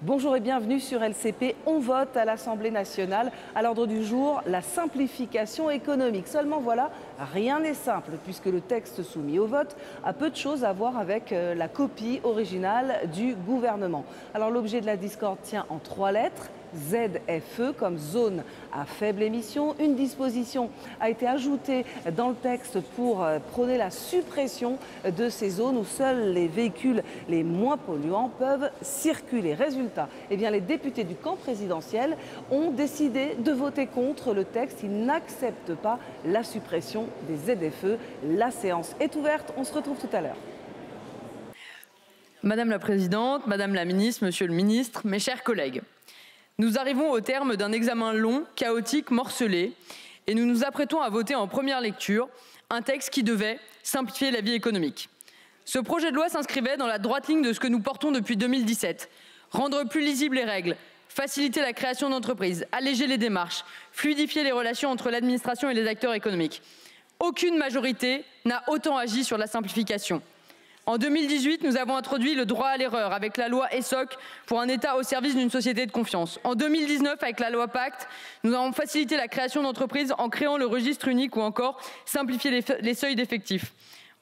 Bonjour et bienvenue sur LCP. On vote à l'Assemblée nationale. À l'ordre du jour, la simplification économique. Seulement voilà, rien n'est simple puisque le texte soumis au vote a peu de choses à voir avec la copie originale du gouvernement. Alors l'objet de la discorde tient en 3 lettres. ZFE comme zone à faible émission. Une disposition a été ajoutée dans le texte pour prôner la suppression de ces zones où seuls les véhicules les moins polluants peuvent circuler. Résultat, les députés du camp présidentiel ont décidé de voter contre le texte. Ils n'acceptent pas la suppression des ZFE. La séance est ouverte. On se retrouve tout à l'heure. Madame la Présidente, Madame la Ministre, Monsieur le Ministre, mes chers collègues. Nous arrivons au terme d'un examen long, chaotique, morcelé, et nous nous apprêtons à voter en première lecture un texte qui devait simplifier la vie économique. Ce projet de loi s'inscrivait dans la droite ligne de ce que nous portons depuis 2017. Rendre plus lisibles les règles, faciliter la création d'entreprises, alléger les démarches, fluidifier les relations entre l'administration et les acteurs économiques. Aucune majorité n'a autant agi sur la simplification. En 2018, nous avons introduit le droit à l'erreur avec la loi ESSOC pour un État au service d'une société de confiance. En 2019, avec la loi Pacte, nous avons facilité la création d'entreprises en créant le registre unique ou encore simplifié les seuils d'effectifs.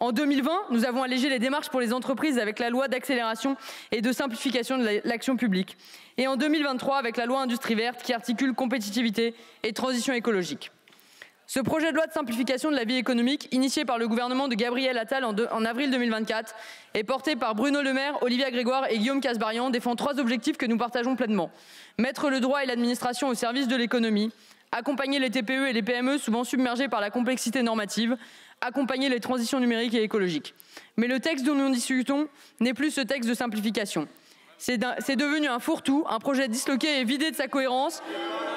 En 2020, nous avons allégé les démarches pour les entreprises avec la loi d'accélération et de simplification de l'action publique. Et en 2023, avec la loi Industrie verte qui articule compétitivité et transition écologique. Ce projet de loi de simplification de la vie économique, initié par le gouvernement de Gabriel Attal en avril 2024 et porté par Bruno Le Maire, Olivia Grégoire et Guillaume Kasbarian, défend 3 objectifs que nous partageons pleinement. Mettre le droit et l'administration au service de l'économie, accompagner les TPE et les PME souvent submergées par la complexité normative, accompagner les transitions numériques et écologiques. Mais le texte dont nous discutons n'est plus ce texte de simplification. C'est devenu un fourre-tout, un projet disloqué et vidé de sa cohérence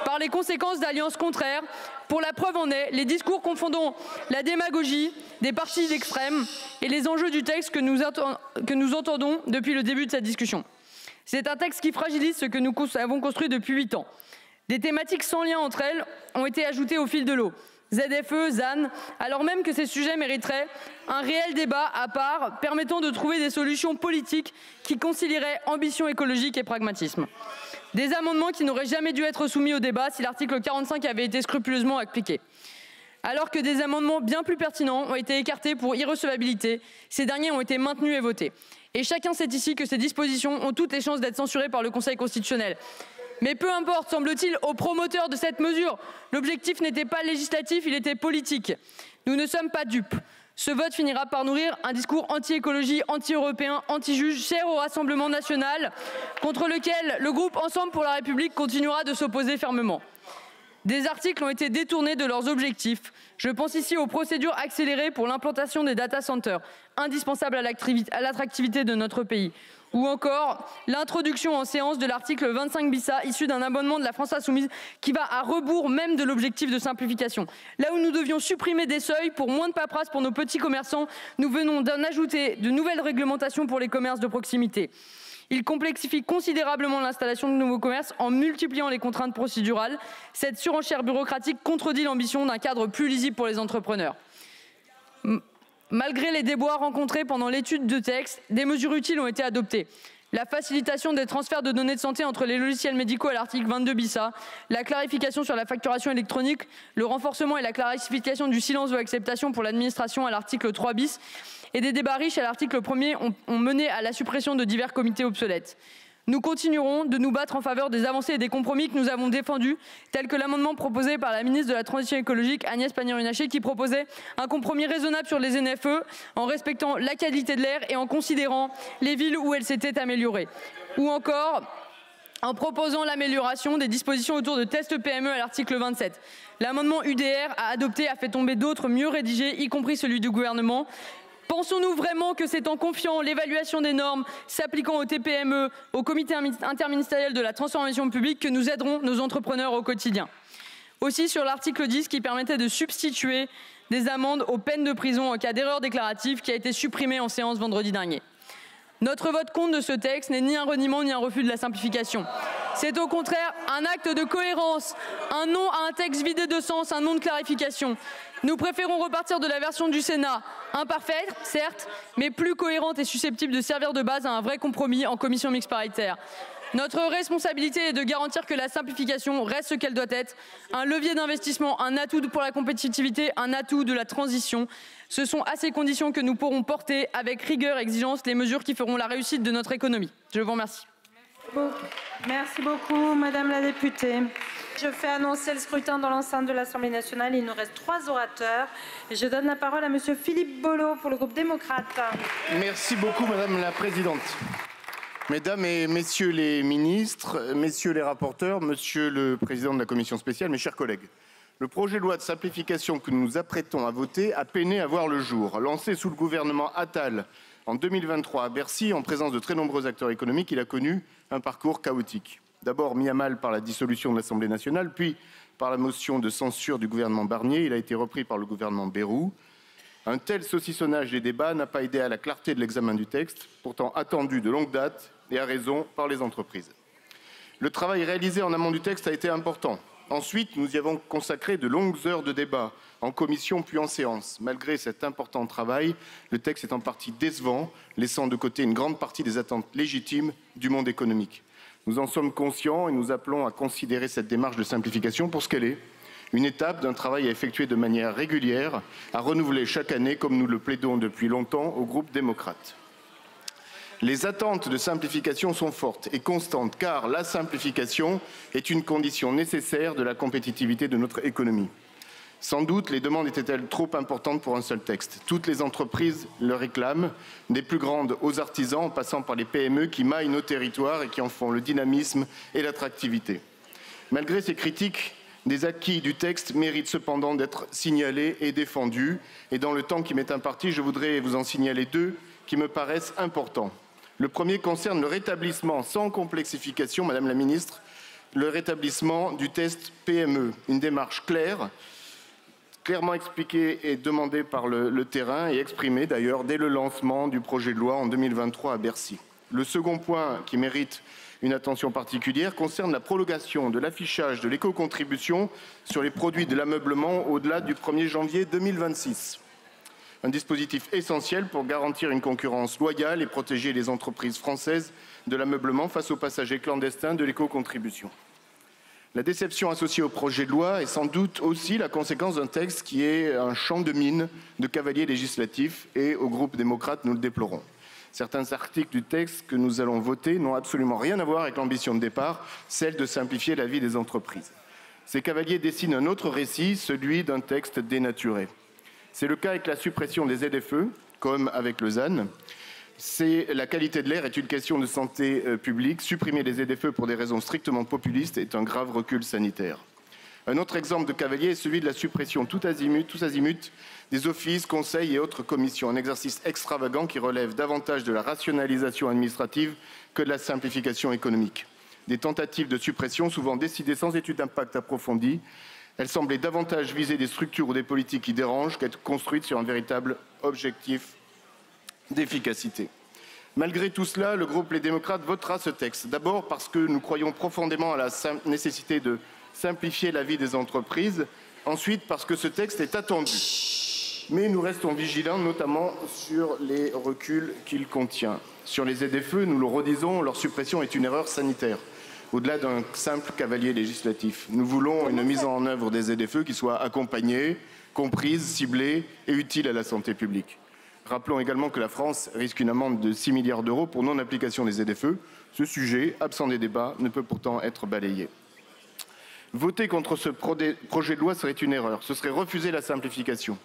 par les conséquences d'alliances contraires. Pour la preuve en est, les discours confondant la démagogie des partis d'extrême et les enjeux du texte que nous entendons depuis le début de cette discussion. C'est un texte qui fragilise ce que nous avons construit depuis 8 ans. Des thématiques sans lien entre elles ont été ajoutées au fil de l'eau. ZFE, ZAN, alors même que ces sujets mériteraient un réel débat à part permettant de trouver des solutions politiques qui concilieraient ambition écologique et pragmatisme. Des amendements qui n'auraient jamais dû être soumis au débat si l'article 45 avait été scrupuleusement appliqué. Alors que des amendements bien plus pertinents ont été écartés pour irrecevabilité, ces derniers ont été maintenus et votés. Et chacun sait ici que ces dispositions ont toutes les chances d'être censurées par le Conseil constitutionnel. Mais peu importe, semble-t-il, aux promoteurs de cette mesure. L'objectif n'était pas législatif, il était politique. Nous ne sommes pas dupes. Ce vote finira par nourrir un discours anti-écologie, anti-européen, anti-juge, cher au Rassemblement national, contre lequel le groupe Ensemble pour la République continuera de s'opposer fermement. Des articles ont été détournés de leurs objectifs. Je pense ici aux procédures accélérées pour l'implantation des data centers, indispensables à l'attractivité de notre pays. Ou encore l'introduction en séance de l'article 25 bis A, issu d'un amendement de la France Insoumise, qui va à rebours même de l'objectif de simplification. Là où nous devions supprimer des seuils pour moins de paperasse pour nos petits commerçants, nous venons d'en ajouter de nouvelles réglementations pour les commerces de proximité. Il complexifie considérablement l'installation de nouveaux commerces en multipliant les contraintes procédurales. Cette surenchère bureaucratique contredit l'ambition d'un cadre plus lisible pour les entrepreneurs. Malgré les déboires rencontrés pendant l'étude de texte, des mesures utiles ont été adoptées. La facilitation des transferts de données de santé entre les logiciels médicaux à l'article 22 bis A, la clarification sur la facturation électronique, le renforcement et la clarification du silence de l'acceptation pour l'administration à l'article 3 bis et des débats riches à l'article 1er ont mené à la suppression de divers comités obsolètes. Nous continuerons de nous battre en faveur des avancées et des compromis que nous avons défendus, tels que l'amendement proposé par la ministre de la Transition écologique, Agnès Pannier-Runacher, qui proposait un compromis raisonnable sur les ZFE, en respectant la qualité de l'air et en considérant les villes où elle s'était améliorée. Ou encore en proposant l'amélioration des dispositions autour de tests PME à l'article 27. L'amendement UDR adopté a fait tomber d'autres mieux rédigés, y compris celui du gouvernement. Pensons-nous vraiment que c'est en confiant l'évaluation des normes s'appliquant aux TPME, au comité interministériel de la transformation publique que nous aiderons nos entrepreneurs au quotidien? Aussi sur l'article 10 qui permettait de substituer des amendes aux peines de prison en cas d'erreur déclarative qui a été supprimé en séance vendredi dernier. Notre vote contre de ce texte n'est ni un reniement ni un refus de la simplification. C'est au contraire un acte de cohérence, un non à un texte vidé de sens, un non de clarification. Nous préférons repartir de la version du Sénat, imparfaite, certes, mais plus cohérente et susceptible de servir de base à un vrai compromis en commission mixte paritaire. Notre responsabilité est de garantir que la simplification reste ce qu'elle doit être, un levier d'investissement, un atout pour la compétitivité, un atout de la transition. Ce sont à ces conditions que nous pourrons porter avec rigueur et exigence les mesures qui feront la réussite de notre économie. Je vous remercie. Merci beaucoup, Madame la députée. Je fais annoncer le scrutin dans l'enceinte de l'Assemblée nationale. Il nous reste 3 orateurs. Et je donne la parole à Monsieur Philippe Bolo pour le groupe démocrate. Merci beaucoup, Madame la Présidente. Mesdames et Messieurs les ministres, Messieurs les rapporteurs, Monsieur le Président de la Commission spéciale, mes chers collègues. Le projet de loi de simplification que nous nous apprêtons à voter a peiné à voir le jour. Lancé sous le gouvernement Attal en 2023 à Bercy, en présence de très nombreux acteurs économiques, il a connu un parcours chaotique. D'abord mis à mal par la dissolution de l'Assemblée nationale, puis par la motion de censure du gouvernement Barnier, il a été repris par le gouvernement Bayrou. Un tel saucissonnage des débats n'a pas aidé à la clarté de l'examen du texte, pourtant attendu de longue date et à raison par les entreprises. Le travail réalisé en amont du texte a été important. Ensuite, nous y avons consacré de longues heures de débat, en commission puis en séance. Malgré cet important travail, le texte est en partie décevant, laissant de côté une grande partie des attentes légitimes du monde économique. Nous en sommes conscients et nous appelons à considérer cette démarche de simplification pour ce qu'elle est, une étape d'un travail à effectuer de manière régulière, à renouveler chaque année, comme nous le plaidons depuis longtemps au groupe démocrate. Les attentes de simplification sont fortes et constantes, car la simplification est une condition nécessaire de la compétitivité de notre économie. Sans doute, les demandes étaient-elles trop importantes pour un seul texte. Toutes les entreprises le réclament, des plus grandes aux artisans, en passant par les PME qui maillent nos territoires et qui en font le dynamisme et l'attractivité. Malgré ces critiques, des acquis du texte méritent cependant d'être signalés et défendus. Et dans le temps qui m'est imparti, je voudrais vous en signaler 2 qui me paraissent importants. Le premier concerne le rétablissement sans complexification, Madame la Ministre, le rétablissement du test PME, une démarche clairement expliquée et demandée par le terrain et exprimée d'ailleurs dès le lancement du projet de loi en 2023 à Bercy. Le second point qui mérite une attention particulière concerne la prolongation de l'affichage de l'éco-contribution sur les produits de l'ameublement au-delà du 1er janvier 2026. Un dispositif essentiel pour garantir une concurrence loyale et protéger les entreprises françaises de l'ameublement face aux passagers clandestins de l'éco-contribution. La déception associée au projet de loi est sans doute aussi la conséquence d'un texte qui est un champ de mine de cavalier législatif et au groupe démocrate, nous le déplorons. Certains articles du texte que nous allons voter n'ont absolument rien à voir avec l'ambition de départ, celle de simplifier la vie des entreprises. Ces cavaliers dessinent un autre récit, celui d'un texte dénaturé. C'est le cas avec la suppression des ZFE, comme avec le ZAN. La qualité de l'air est une question de santé publique. Supprimer les ZFE pour des raisons strictement populistes est un grave recul sanitaire. Un autre exemple de cavalier est celui de la suppression tous azimuts des offices, conseils et autres commissions. Un exercice extravagant qui relève davantage de la rationalisation administrative que de la simplification économique. Des tentatives de suppression souvent décidées sans étude d'impact approfondie. Elles semblaient davantage viser des structures ou des politiques qui dérangent qu'être construites sur un véritable objectif d'efficacité. Malgré tout cela, le groupe Les Démocrates votera ce texte. D'abord parce que nous croyons profondément à la nécessité de simplifier la vie des entreprises. Ensuite parce que ce texte est attendu. Mais nous restons vigilants, notamment sur les reculs qu'il contient. Sur les ZFE, nous le redisons, leur suppression est une erreur sanitaire. Au-delà d'un simple cavalier législatif. Nous voulons une mise en œuvre des ZFE qui soit accompagnée, comprise, ciblée et utile à la santé publique. Rappelons également que la France risque une amende de 6 milliards d'euros pour non-application des ZFE. Ce sujet, absent des débats, ne peut pourtant être balayé. Voter contre ce projet de loi serait une erreur. Ce serait refuser la simplification.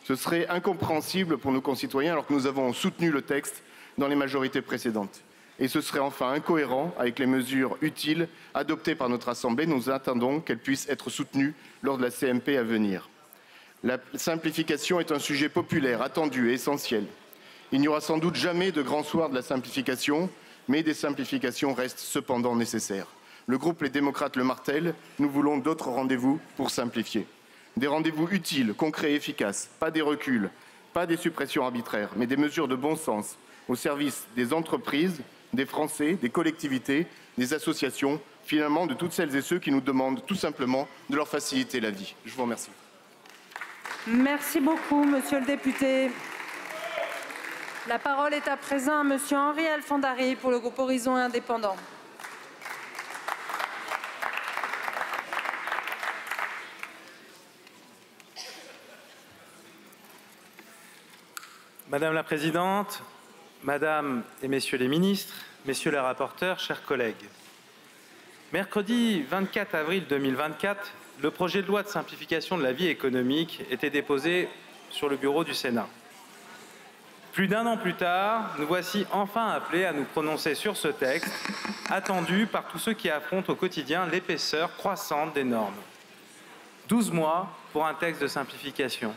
Ce serait incompréhensible pour nos concitoyens alors que nous avons soutenu le texte dans les majorités précédentes. Et ce serait enfin incohérent avec les mesures utiles adoptées par notre Assemblée. Nous attendons qu'elles puissent être soutenues lors de la CMP à venir. La simplification est un sujet populaire, attendu et essentiel. Il n'y aura sans doute jamais de grand soir de la simplification, mais des simplifications restent cependant nécessaires. Le groupe Les Démocrates le martèle, nous voulons d'autres rendez-vous pour simplifier. Des rendez-vous utiles, concrets et efficaces, pas des reculs, pas des suppressions arbitraires, mais des mesures de bon sens au service des entreprises, des Français, des collectivités, des associations, finalement de toutes celles et ceux qui nous demandent tout simplement de leur faciliter la vie. Je vous remercie. Merci beaucoup, monsieur le député. La parole est à présent à monsieur Henri Alfandari pour le groupe Horizon Indépendant. Madame la Présidente, Madame et Messieurs les ministres, Messieurs les rapporteurs, chers collègues. Mercredi 24 avril 2024, le projet de loi de simplification de la vie économique était déposé sur le bureau du Sénat. Plus d'un an plus tard, nous voici enfin appelés à nous prononcer sur ce texte, attendu par tous ceux qui affrontent au quotidien l'épaisseur croissante des normes. 12 mois pour un texte de simplification.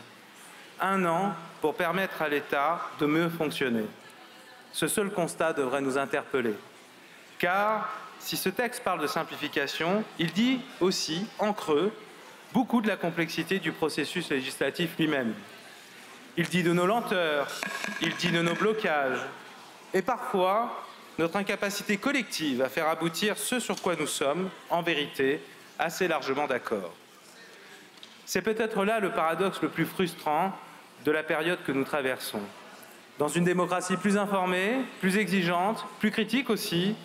1 an pour permettre à l'État de mieux fonctionner. Ce seul constat devrait nous interpeller. Car si ce texte parle de simplification, il dit aussi, en creux, beaucoup de la complexité du processus législatif lui-même. Il dit de nos lenteurs, il dit de nos blocages, et parfois notre incapacité collective à faire aboutir ce sur quoi nous sommes, en vérité, assez largement d'accord. C'est peut-être là le paradoxe le plus frustrant de la période que nous traversons. Dans une démocratie plus informée, plus exigeante, plus critique aussi,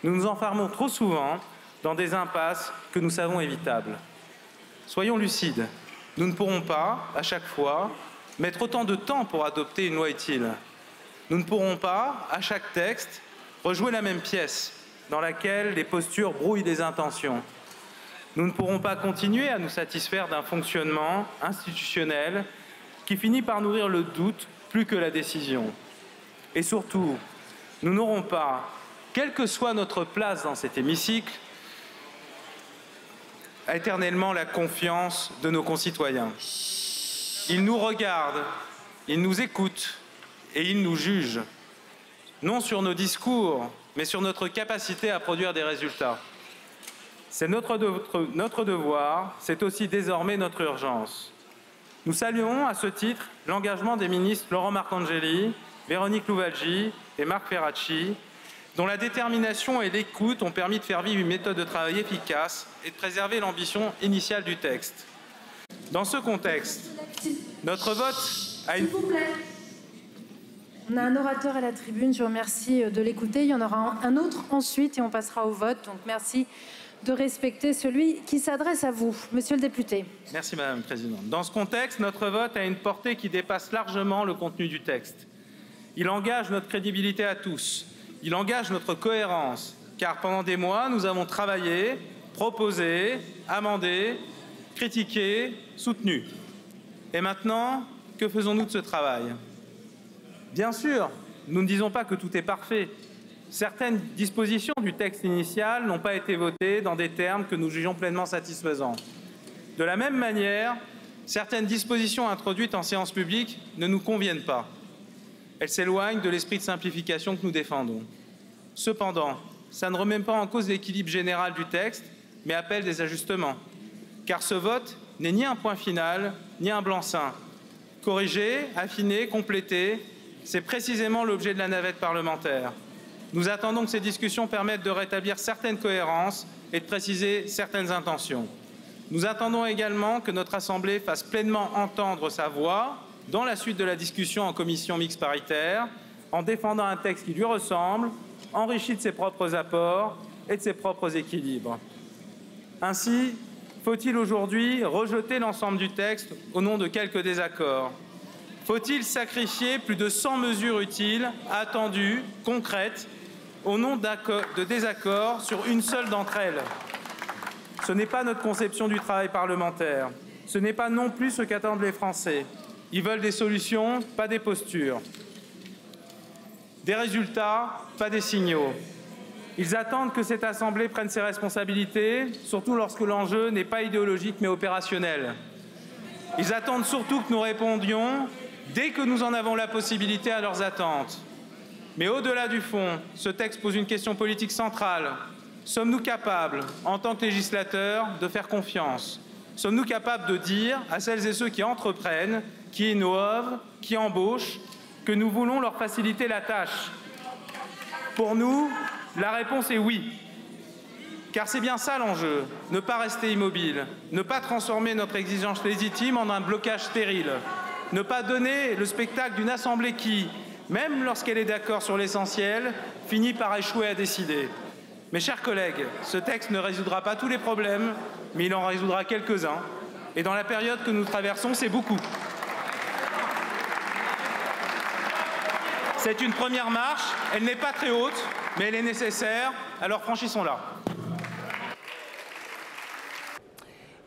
nous nous enfermons trop souvent dans des impasses que nous savons évitables. Soyons lucides, nous ne pourrons pas, à chaque fois, mettre autant de temps pour adopter une loi utile. Nous ne pourrons pas, à chaque texte, rejouer la même pièce dans laquelle les postures brouillent les intentions. Nous ne pourrons pas continuer à nous satisfaire d'un fonctionnement institutionnel qui finit par nourrir le doute plus que la décision. Et surtout, nous n'aurons pas, quelle que soit notre place dans cet hémicycle, éternellement la confiance de nos concitoyens. Ils nous regardent, ils nous écoutent et ils nous jugent, non sur nos discours, mais sur notre capacité à produire des résultats. C'est notre devoir, c'est aussi désormais notre urgence. Nous saluons à ce titre l'engagement des ministres Laurent Marcangeli, Véronique Louwagie et Marc Ferracci, dont la détermination et l'écoute ont permis de faire vivre une méthode de travail efficace et de préserver l'ambition initiale du texte. Dans ce contexte, notre vote a une... S'il vous plaît. On a un orateur à la tribune, je vous remercie de l'écouter. Il y en aura un autre ensuite et on passera au vote. Donc merci de respecter celui qui s'adresse à vous. Monsieur le député. Merci Madame la Présidente. Dans ce contexte, notre vote a une portée qui dépasse largement le contenu du texte. Il engage notre crédibilité à tous. Il engage notre cohérence. Car pendant des mois, nous avons travaillé, proposé, amendé, critiqué, soutenu. Et maintenant, que faisons-nous de ce travail? Bien sûr, nous ne disons pas que tout est parfait. Certaines dispositions du texte initial n'ont pas été votées dans des termes que nous jugeons pleinement satisfaisants. De la même manière, certaines dispositions introduites en séance publique ne nous conviennent pas. Elles s'éloignent de l'esprit de simplification que nous défendons. Cependant, ça ne remet pas en cause l'équilibre général du texte, mais appelle des ajustements. Car ce vote n'est ni un point final, ni un blanc-seing. Corriger, affiner, compléter, c'est précisément l'objet de la navette parlementaire. Nous attendons que ces discussions permettent de rétablir certaines cohérences et de préciser certaines intentions. Nous attendons également que notre Assemblée fasse pleinement entendre sa voix dans la suite de la discussion en commission mixte paritaire, en défendant un texte qui lui ressemble, enrichi de ses propres apports et de ses propres équilibres. Ainsi, faut-il aujourd'hui rejeter l'ensemble du texte au nom de quelques désaccords? Faut-il sacrifier plus de 100 mesures utiles, attendues, concrètes, au nom de désaccords sur une seule d'entre elles? Ce n'est pas notre conception du travail parlementaire. Ce n'est pas non plus ce qu'attendent les Français. Ils veulent des solutions, pas des postures. Des résultats, pas des signaux. Ils attendent que cette Assemblée prenne ses responsabilités, surtout lorsque l'enjeu n'est pas idéologique mais opérationnel. Ils attendent surtout que nous répondions dès que nous en avons la possibilité à leurs attentes. Mais au-delà du fond, ce texte pose une question politique centrale. Sommes-nous capables, en tant que législateurs, de faire confiance? Sommes-nous capables de dire à celles et ceux qui entreprennent, qui innovent, qui embauchent, que nous voulons leur faciliter la tâche? Pour nous, la réponse est oui. Car c'est bien ça l'enjeu, ne pas rester immobile, ne pas transformer notre exigence légitime en un blocage stérile, ne pas donner le spectacle d'une Assemblée qui, même lorsqu'elle est d'accord sur l'essentiel, finit par échouer à décider. Mes chers collègues, ce texte ne résoudra pas tous les problèmes, mais il en résoudra quelques-uns. Et dans la période que nous traversons, c'est beaucoup. C'est une première marche, elle n'est pas très haute, mais elle est nécessaire, alors franchissons-la.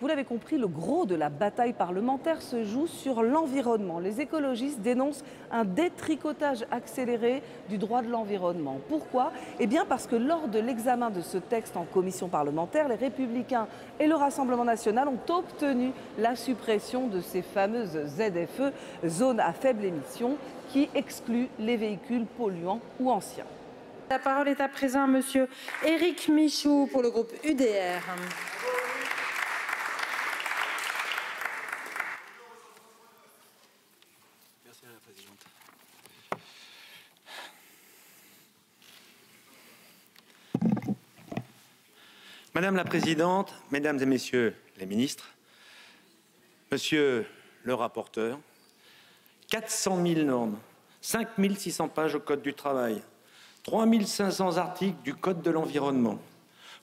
Vous l'avez compris, le gros de la bataille parlementaire se joue sur l'environnement. Les écologistes dénoncent un détricotage accéléré du droit de l'environnement. Pourquoi? Eh bien parce que lors de l'examen de ce texte en commission parlementaire, les Républicains et le Rassemblement national ont obtenu la suppression de ces fameuses ZFE, zones à faible émission, qui excluent les véhicules polluants ou anciens. La parole est à présent à monsieur Éric Michaud pour le groupe UDR. Madame la Présidente, Mesdames et Messieurs les ministres, Monsieur le rapporteur, 400 000 normes, 5 600 pages au Code du travail, 3 500 articles du Code de l'environnement,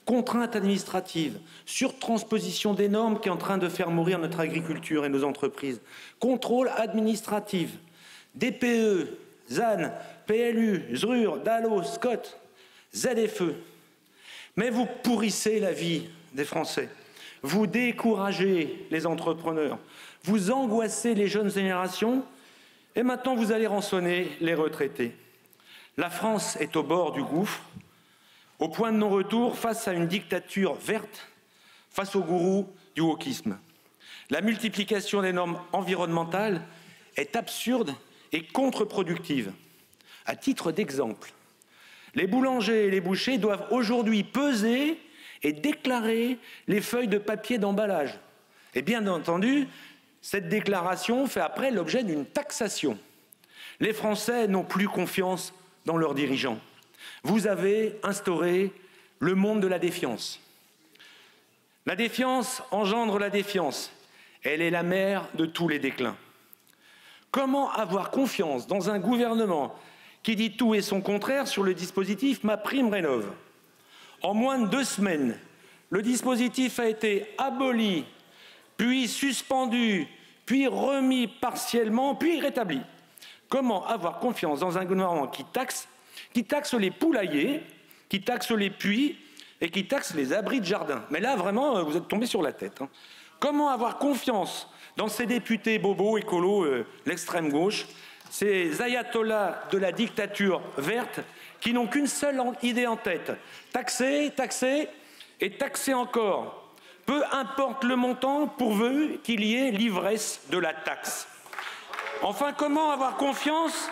contraintes administratives, surtransposition des normes qui est en train de faire mourir notre agriculture et nos entreprises, contrôle administratif, DPE, ZAN, PLU, ZRUR, DALO, SCOT, ZFE. Mais vous pourrissez la vie des Français, vous découragez les entrepreneurs, vous angoissez les jeunes générations et maintenant vous allez rançonner les retraités. La France est au bord du gouffre, au point de non-retour face à une dictature verte, face au gourou du wokisme. La multiplication des normes environnementales est absurde et contre-productive. À titre d'exemple, les boulangers et les bouchers doivent aujourd'hui peser et déclarer les feuilles de papier d'emballage. Et bien entendu, cette déclaration fait après l'objet d'une taxation. Les Français n'ont plus confiance dans leurs dirigeants. Vous avez instauré le monde de la défiance. La défiance engendre la défiance. Elle est la mère de tous les déclins. Comment avoir confiance dans un gouvernement qui dit tout et son contraire sur le dispositif MaPrimeRénov'? En moins de 2 semaines, le dispositif a été aboli, puis suspendu, puis remis partiellement, puis rétabli. Comment avoir confiance dans un gouvernement qui taxe les poulaillers, qui taxe les puits et qui taxe les abris de jardin? Mais là, vraiment, vous êtes tombé sur la tête. Comment avoir confiance dans ces députés bobos, écolos, l'extrême gauche, ces ayatollahs de la dictature verte qui n'ont qu'une seule idée en tête: taxer, taxer et taxer encore. Peu importe le montant, pourvu qu'il y ait l'ivresse de la taxe. Enfin, comment avoir confiance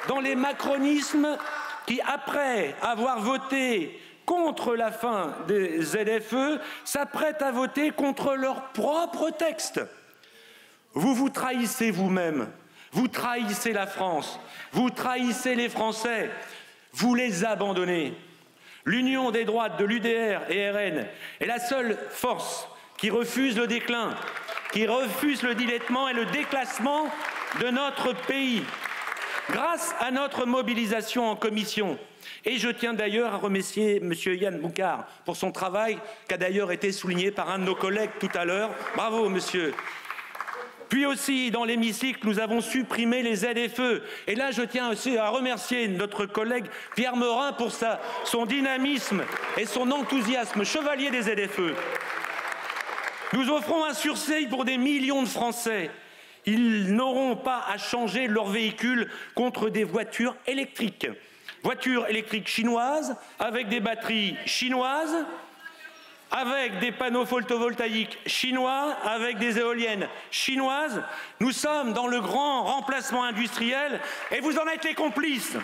dans les macronismes qui, après avoir voté contre la fin des ZFE, s'apprêtent à voter contre leur propre texte? Vous vous trahissez vous-même, vous trahissez la France, vous trahissez les Français, vous les abandonnez. L'union des droites de l'UDR et RN est la seule force qui refuse le déclin, qui refuse le dilettement et le déclassement de notre pays. Grâce à notre mobilisation en commission, et je tiens d'ailleurs à remercier M. Yann Boucard pour son travail, qui a d'ailleurs été souligné par un de nos collègues tout à l'heure. Bravo, monsieur. Puis aussi, dans l'hémicycle, nous avons supprimé les ZFE. Et là, je tiens aussi à remercier notre collègue Pierre Morin pour son dynamisme et son enthousiasme, chevalier des ZFE. Nous offrons un sursis pour des millions de Français. Ils n'auront pas à changer leur véhicule contre des voitures électriques. Voitures électriques chinoises, avec des batteries chinoises, avec des panneaux photovoltaïques chinois, avec des éoliennes chinoises. Nous sommes dans le grand remplacement industriel et vous en êtes les complices.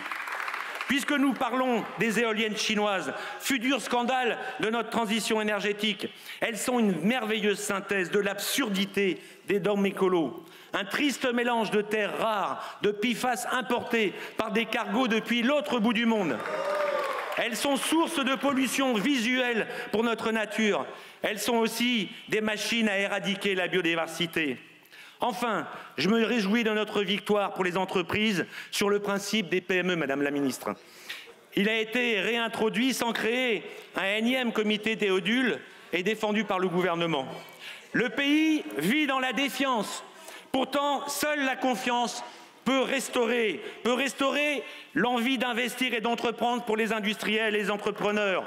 Puisque nous parlons des éoliennes chinoises, futur scandale de notre transition énergétique, elles sont une merveilleuse synthèse de l'absurdité des dogmes écolos. Un triste mélange de terres rares, de PFAS importés par des cargos depuis l'autre bout du monde. Elles sont source de pollution visuelle pour notre nature. Elles sont aussi des machines à éradiquer la biodiversité. Enfin, je me réjouis de notre victoire pour les entreprises sur le principe des PME, Madame la Ministre. Il a été réintroduit sans créer un énième comité Théodule et défendu par le gouvernement. Le pays vit dans la défiance. Pourtant, seule la confiance peut restaurer l'envie d'investir et d'entreprendre pour les industriels et les entrepreneurs,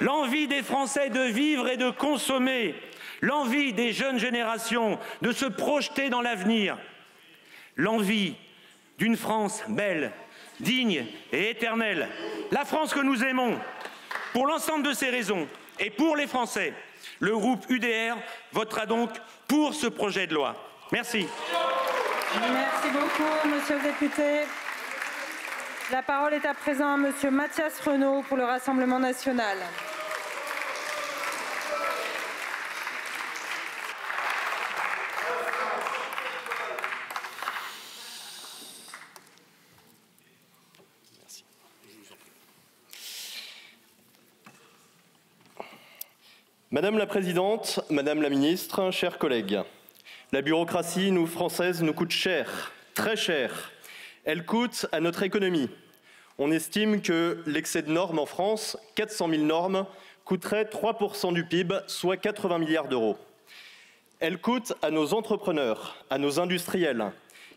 l'envie des Français de vivre et de consommer, l'envie des jeunes générations de se projeter dans l'avenir, l'envie d'une France belle, digne et éternelle, la France que nous aimons. Pour l'ensemble de ces raisons et pour les Français, le groupe UDR votera donc pour ce projet de loi. Merci. Merci beaucoup, monsieur le député. La parole est à présent à monsieur Mathias Renaud pour le Rassemblement national. Madame la Présidente, Madame la Ministre, chers collègues, la bureaucratie, nous Françaises, nous coûte cher, très cher. Elle coûte à notre économie. On estime que l'excès de normes en France, 400 000 normes, coûterait 3% du PIB, soit 80 milliards d'euros. Elle coûte à nos entrepreneurs, à nos industriels,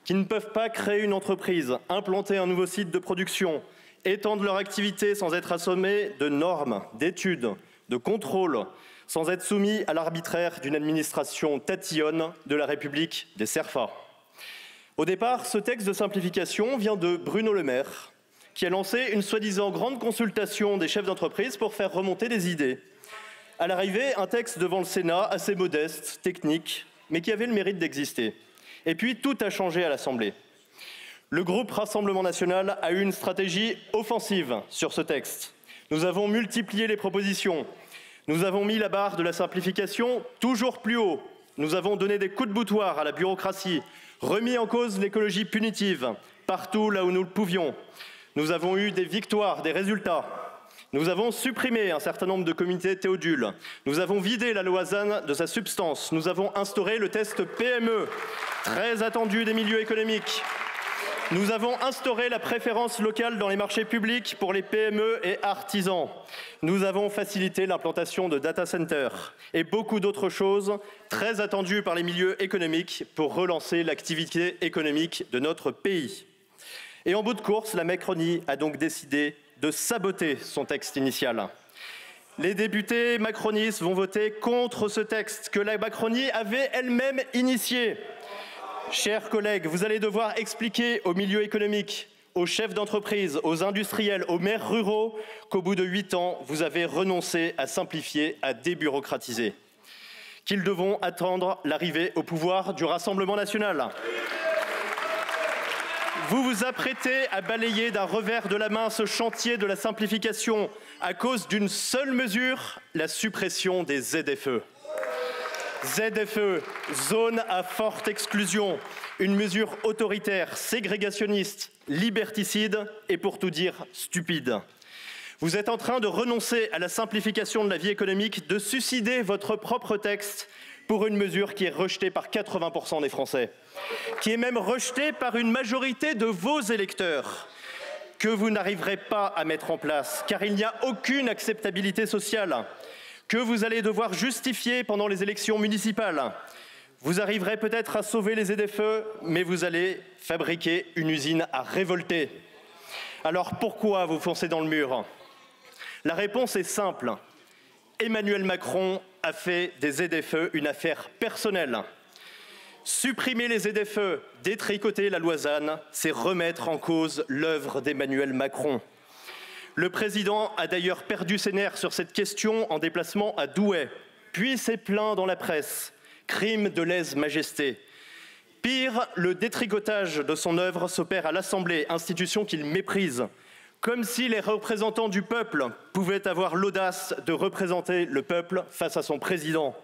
qui ne peuvent pas créer une entreprise, implanter un nouveau site de production, étendre leur activité sans être assommés de normes, d'études, de contrôles, sans être soumis à l'arbitraire d'une administration tatillonne de la République des Cerfa. Au départ, ce texte de simplification vient de Bruno Le Maire, qui a lancé une soi-disant grande consultation des chefs d'entreprise pour faire remonter des idées. À l'arrivée, un texte devant le Sénat assez modeste, technique, mais qui avait le mérite d'exister. Et puis, tout a changé à l'Assemblée. Le groupe Rassemblement national a eu une stratégie offensive sur ce texte. Nous avons multiplié les propositions. Nous avons mis la barre de la simplification toujours plus haut. Nous avons donné des coups de boutoir à la bureaucratie, remis en cause l'écologie punitive, partout là où nous le pouvions. Nous avons eu des victoires, des résultats. Nous avons supprimé un certain nombre de comités Théodule. Nous avons vidé la loi ZAN de sa substance. Nous avons instauré le test PME, très attendu des milieux économiques. Nous avons instauré la préférence locale dans les marchés publics pour les PME et artisans. Nous avons facilité l'implantation de data centers et beaucoup d'autres choses très attendues par les milieux économiques pour relancer l'activité économique de notre pays. Et en bout de course, la Macronie a donc décidé de saboter son texte initial. Les députés macronistes vont voter contre ce texte que la Macronie avait elle-même initié. Chers collègues, vous allez devoir expliquer aux milieux économiques, aux chefs d'entreprise, aux industriels, aux maires ruraux qu'au bout de 8 ans, vous avez renoncé à simplifier, à débureaucratiser. Qu'ils devront attendre l'arrivée au pouvoir du Rassemblement national. Vous vous apprêtez à balayer d'un revers de la main ce chantier de la simplification à cause d'une seule mesure, la suppression des ZFE. ZFE, zone à forte exclusion, une mesure autoritaire, ségrégationniste, liberticide et pour tout dire stupide. Vous êtes en train de renoncer à la simplification de la vie économique, de suicider votre propre texte pour une mesure qui est rejetée par 80% des Français, qui est même rejetée par une majorité de vos électeurs, que vous n'arriverez pas à mettre en place, car il n'y a aucune acceptabilité sociale, que vous allez devoir justifier pendant les élections municipales. Vous arriverez peut-être à sauver les ZFE, mais vous allez fabriquer une usine à révolter. Alors pourquoi vous foncez dans le mur? La réponse est simple. Emmanuel Macron a fait des ZFE une affaire personnelle. Supprimer les ZFE, détricoter la loi ZAN, c'est remettre en cause l'œuvre d'Emmanuel Macron. Le président a d'ailleurs perdu ses nerfs sur cette question en déplacement à Douai, puis s'est plaint dans la presse. Crime de lèse-majesté. Pire, le détricotage de son œuvre s'opère à l'Assemblée, institution qu'il méprise, comme si les représentants du peuple pouvaient avoir l'audace de représenter le peuple face à son président.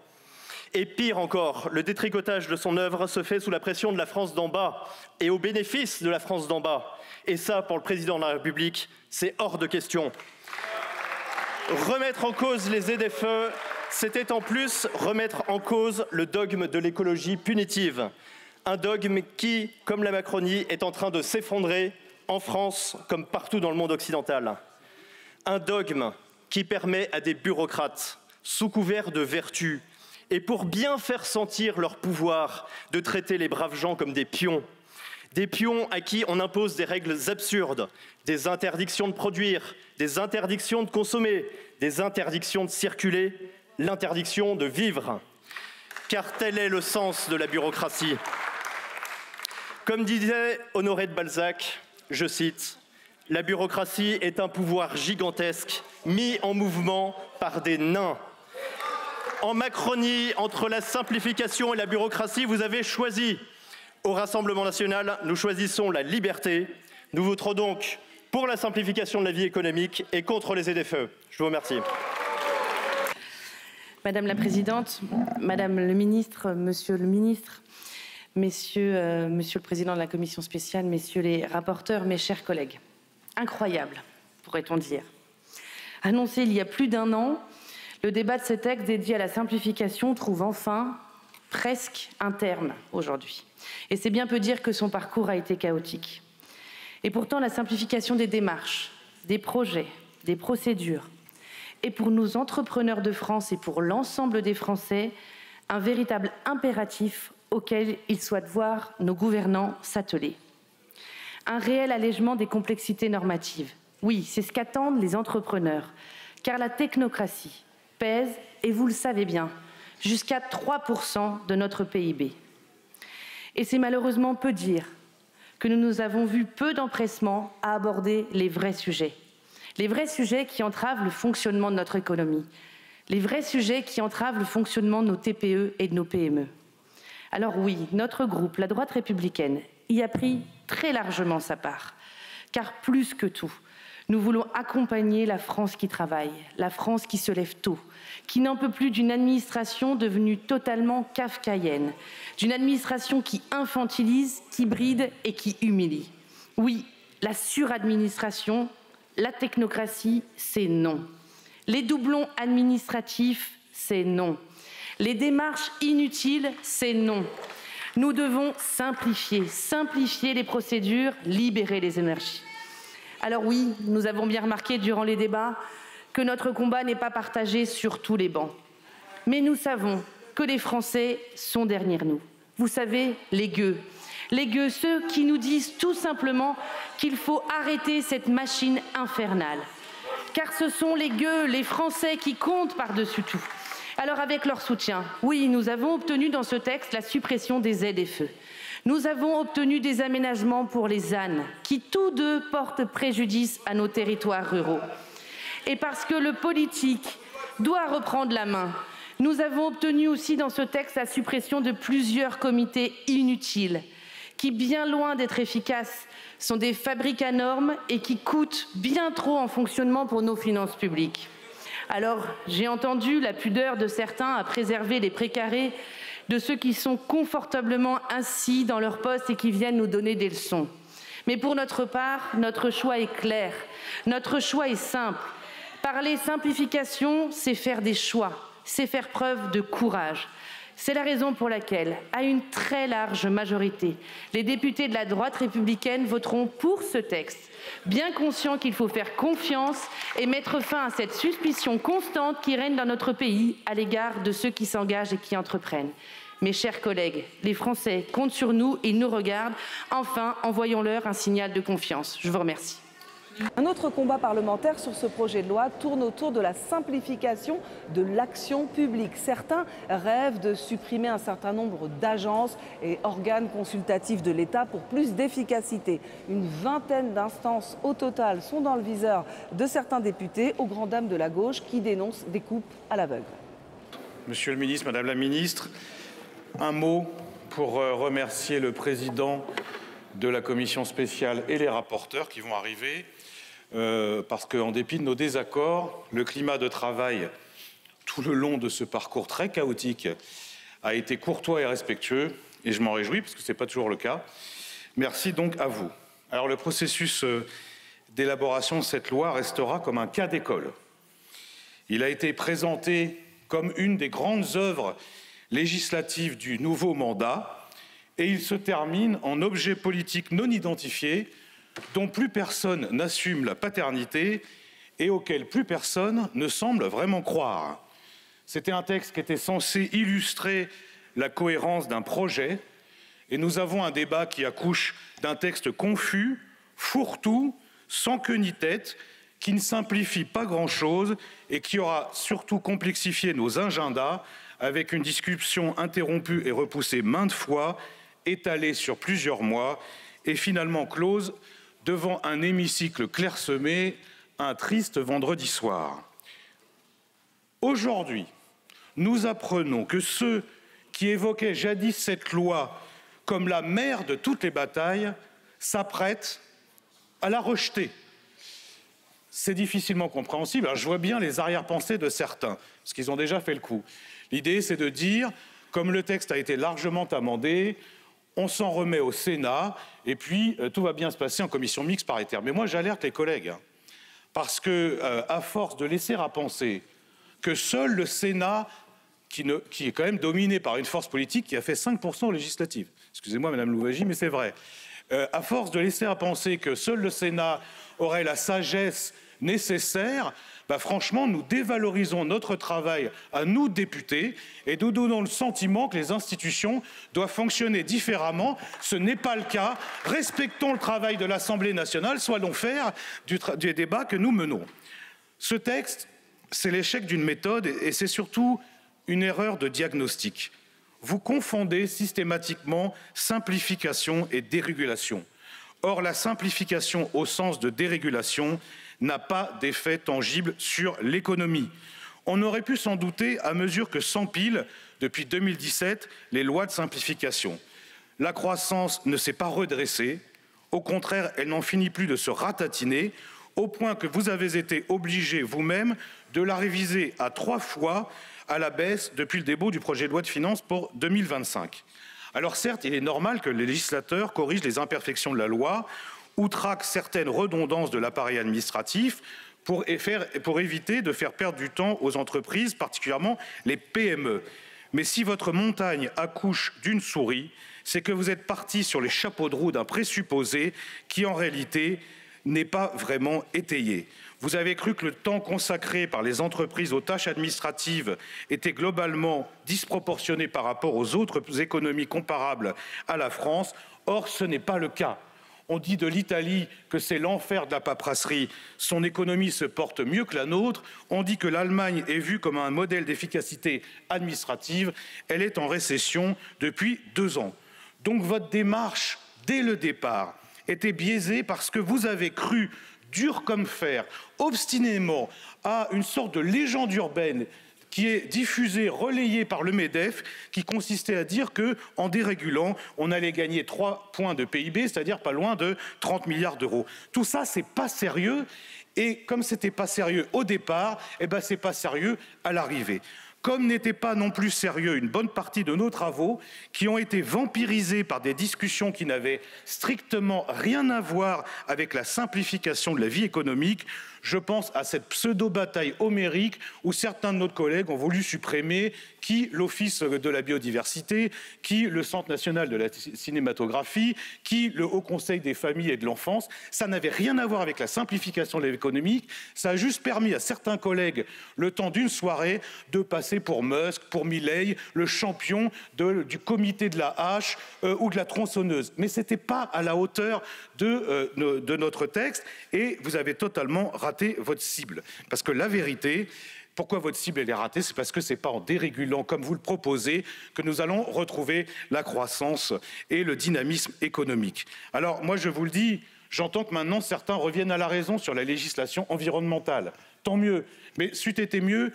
Et pire encore, le détricotage de son œuvre se fait sous la pression de la France d'en bas et au bénéfice de la France d'en bas. Et ça, pour le président de la République, c'est hors de question. Remettre en cause les ZFE, c'était en plus remettre en cause le dogme de l'écologie punitive. Un dogme qui, comme la Macronie, est en train de s'effondrer en France comme partout dans le monde occidental. Un dogme qui permet à des bureaucrates, sous couvert de vertu, et pour bien faire sentir leur pouvoir, de traiter les braves gens comme des pions, des pions à qui on impose des règles absurdes, des interdictions de produire, des interdictions de consommer, des interdictions de circuler, l'interdiction de vivre. Car tel est le sens de la bureaucratie. Comme disait Honoré de Balzac, je cite, « La bureaucratie est un pouvoir gigantesque mis en mouvement par des nains. » En Macronie, entre la simplification et la bureaucratie, vous avez choisi. Au Rassemblement national, nous choisissons la liberté. Nous voterons donc pour la simplification de la vie économique et contre les ZFE. Je vous remercie. Madame la Présidente, Madame le Ministre, Monsieur le Ministre, Monsieur le Président de la Commission spéciale, Messieurs les rapporteurs, mes chers collègues. Incroyable, pourrait-on dire. Annoncé il y a plus d'un an, le débat de ce texte dédié à la simplification trouve enfin presque un terme aujourd'hui. Et c'est bien peu dire que son parcours a été chaotique. Et pourtant, la simplification des démarches, des projets, des procédures est pour nos entrepreneurs de France et pour l'ensemble des Français un véritable impératif auquel ils souhaitent voir nos gouvernants s'atteler. Un réel allègement des complexités normatives. Oui, c'est ce qu'attendent les entrepreneurs, car la technocratie pèse, et vous le savez bien, jusqu'à 3% de notre PIB. Et c'est malheureusement peu dire que nous avons vu peu d'empressement à aborder les vrais sujets. Les vrais sujets qui entravent le fonctionnement de notre économie. Les vrais sujets qui entravent le fonctionnement de nos TPE et de nos PME. Alors oui, notre groupe, la droite républicaine, y a pris très largement sa part. Car plus que tout, nous voulons accompagner la France qui travaille, la France qui se lève tôt, qui n'en peut plus d'une administration devenue totalement kafkaïenne, d'une administration qui infantilise, qui bride et qui humilie. Oui, la suradministration, la technocratie, c'est non. Les doublons administratifs, c'est non. Les démarches inutiles, c'est non. Nous devons simplifier les procédures, libérer les énergies. Alors oui, nous avons bien remarqué durant les débats que notre combat n'est pas partagé sur tous les bancs. Mais nous savons que les Français sont derrière nous. Vous savez, les gueux, ceux qui nous disent tout simplement qu'il faut arrêter cette machine infernale. Car ce sont les gueux, les Français qui comptent par-dessus tout. Alors avec leur soutien, oui, nous avons obtenu dans ce texte la suppression des ZFE. Nous avons obtenu des aménagements pour les ZAN, qui tous deux portent préjudice à nos territoires ruraux. Et parce que le politique doit reprendre la main, nous avons obtenu aussi dans ce texte la suppression de plusieurs comités inutiles, qui, bien loin d'être efficaces, sont des fabriques à normes et qui coûtent bien trop en fonctionnement pour nos finances publiques. Alors, j'ai entendu la pudeur de certains à préserver les précarés de ceux qui sont confortablement assis dans leur poste et qui viennent nous donner des leçons. Mais pour notre part, notre choix est clair, notre choix est simple. Parler simplification, c'est faire des choix, c'est faire preuve de courage. C'est la raison pour laquelle, à une très large majorité, les députés de la droite républicaine voteront pour ce texte, bien conscients qu'il faut faire confiance et mettre fin à cette suspicion constante qui règne dans notre pays à l'égard de ceux qui s'engagent et qui entreprennent. Mes chers collègues, les Français comptent sur nous, ils nous regardent. Enfin, envoyons-leur un signal de confiance. Je vous remercie. Un autre combat parlementaire sur ce projet de loi tourne autour de la simplification de l'action publique. Certains rêvent de supprimer un certain nombre d'agences et organes consultatifs de l'État pour plus d'efficacité. Une vingtaine d'instances au total sont dans le viseur de certains députés, aux grandes dames de la gauche, qui dénoncent des coupes à l'aveugle. Monsieur le ministre, Madame la ministre, un mot pour remercier le président de la commission spéciale et les rapporteurs qui vont arriver. Parce qu'en dépit de nos désaccords, le climat de travail tout le long de ce parcours très chaotique a été courtois et respectueux, et je m'en réjouis parce que ce n'est pas toujours le cas. Merci donc à vous. Alors le processus d'élaboration de cette loi restera comme un cas d'école. Il a été présenté comme une des grandes œuvres législatives du nouveau mandat, et il se termine en objet politique non identifié dont plus personne n'assume la paternité et auquel plus personne ne semble vraiment croire. C'était un texte qui était censé illustrer la cohérence d'un projet, Et nous avons un débat qui accouche d'un texte confus, fourre-tout, sans queue ni tête, qui ne simplifie pas grand-chose et qui aura surtout complexifié nos agendas avec une discussion interrompue et repoussée maintes fois, étalée sur plusieurs mois et finalement close devant un hémicycle clairsemé un triste vendredi soir. Aujourd'hui, nous apprenons que ceux qui évoquaient jadis cette loi comme la mère de toutes les batailles s'apprêtent à la rejeter. C'est difficilement compréhensible. Alors, je vois bien les arrière-pensées de certains, parce qu'ils ont déjà fait le coup. L'idée, c'est de dire, comme le texte a été largement amendé, on s'en remet au Sénat, et puis tout va bien se passer en commission mixte paritaire. Mais moi, j'alerte les collègues, parce que, à force de laisser à penser que seul le Sénat, qui est quand même dominé par une force politique qui a fait 5% aux législatives. Excusez-moi, Madame Louwagie, mais c'est vrai. À force de laisser à penser que seul le Sénat aurait la sagesse nécessaire, franchement, nous dévalorisons notre travail à nous, députés, et nous donnons le sentiment que les institutions doivent fonctionner différemment. Ce n'est pas le cas. Respectons le travail de l'Assemblée nationale, soyons faire du débat que nous menons. Ce texte, c'est l'échec d'une méthode et c'est surtout une erreur de diagnostic. Vous confondez systématiquement simplification et dérégulation. Or, la simplification au sens de dérégulation n'a pas d'effet tangible sur l'économie. On aurait pu s'en douter à mesure que s'empilent, depuis 2017, les lois de simplification. La croissance ne s'est pas redressée. Au contraire, elle n'en finit plus de se ratatiner, au point que vous avez été obligés vous-même de la réviser à 3 fois à la baisse depuis le dépôt du projet de loi de finances pour 2025. Alors certes, il est normal que les législateurs corrigent les imperfections de la loi ou traquent certaines redondances de l'appareil administratif pour éviter de faire perdre du temps aux entreprises, particulièrement les PME. Mais si votre montagne accouche d'une souris, c'est que vous êtes parti sur les chapeaux de roue d'un présupposé qui, en réalité, n'est pas vraiment étayé. Vous avez cru que le temps consacré par les entreprises aux tâches administratives était globalement disproportionné par rapport aux autres économies comparables à la France. Or, ce n'est pas le cas. On dit de l'Italie que c'est l'enfer de la paperasserie. Son économie se porte mieux que la nôtre. On dit que l'Allemagne est vue comme un modèle d'efficacité administrative. Elle est en récession depuis 2 ans. Donc votre démarche, dès le départ, était biaisée parce que vous avez cru dur comme fer, obstinément, à une sorte de légende urbaine qui est diffusée, relayée par le MEDEF, qui consistait à dire qu'en dérégulant, on allait gagner 3 points de PIB, c'est-à-dire pas loin de 30 milliards d'euros. Tout ça, c'est pas sérieux. Et comme c'était pas sérieux au départ, c'est pas sérieux à l'arrivée. Comme n'était pas non plus sérieux une bonne partie de nos travaux qui ont été vampirisés par des discussions qui n'avaient strictement rien à voir avec la simplification de la vie économique. Je pense à cette pseudo-bataille homérique où certains de nos collègues ont voulu supprimer qui l'Office de la biodiversité, qui le Centre national de la cinématographie, qui le Haut Conseil des familles et de l'enfance. Ça n'avait rien à voir avec la simplification de l'économie. Ça a juste permis à certains collègues, le temps d'une soirée, de passer pour Musk, pour Milei, le champion du comité de la hache ou de la tronçonneuse. Mais ce n'était pas à la hauteur de notre texte et vous avez totalement raté votre cible. Parce que la vérité, pourquoi votre cible elle est ratée, c'est parce que ce n'est pas en dérégulant comme vous le proposez que nous allons retrouver la croissance et le dynamisme économique. Alors moi je vous le dis, j'entends que maintenant certains reviennent à la raison sur la législation environnementale. Tant mieux, mais c'eût été mieux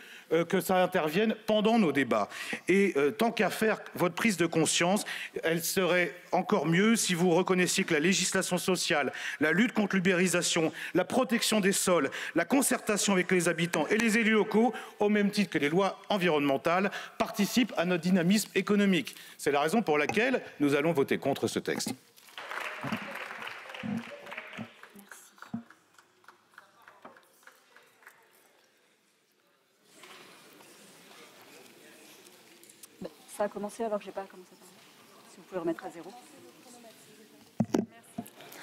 que ça intervienne pendant nos débats. Et tant qu'à faire votre prise de conscience, elle serait encore mieux si vous reconnaissiez que la législation sociale, la lutte contre l'ubérisation, la protection des sols, la concertation avec les habitants et les élus locaux, au même titre que les lois environnementales, participent à notre dynamisme économique. C'est la raison pour laquelle nous allons voter contre ce texte. Ça a commencé alors que je n'ai pas commencé. Si vous pouvez remettre à 0.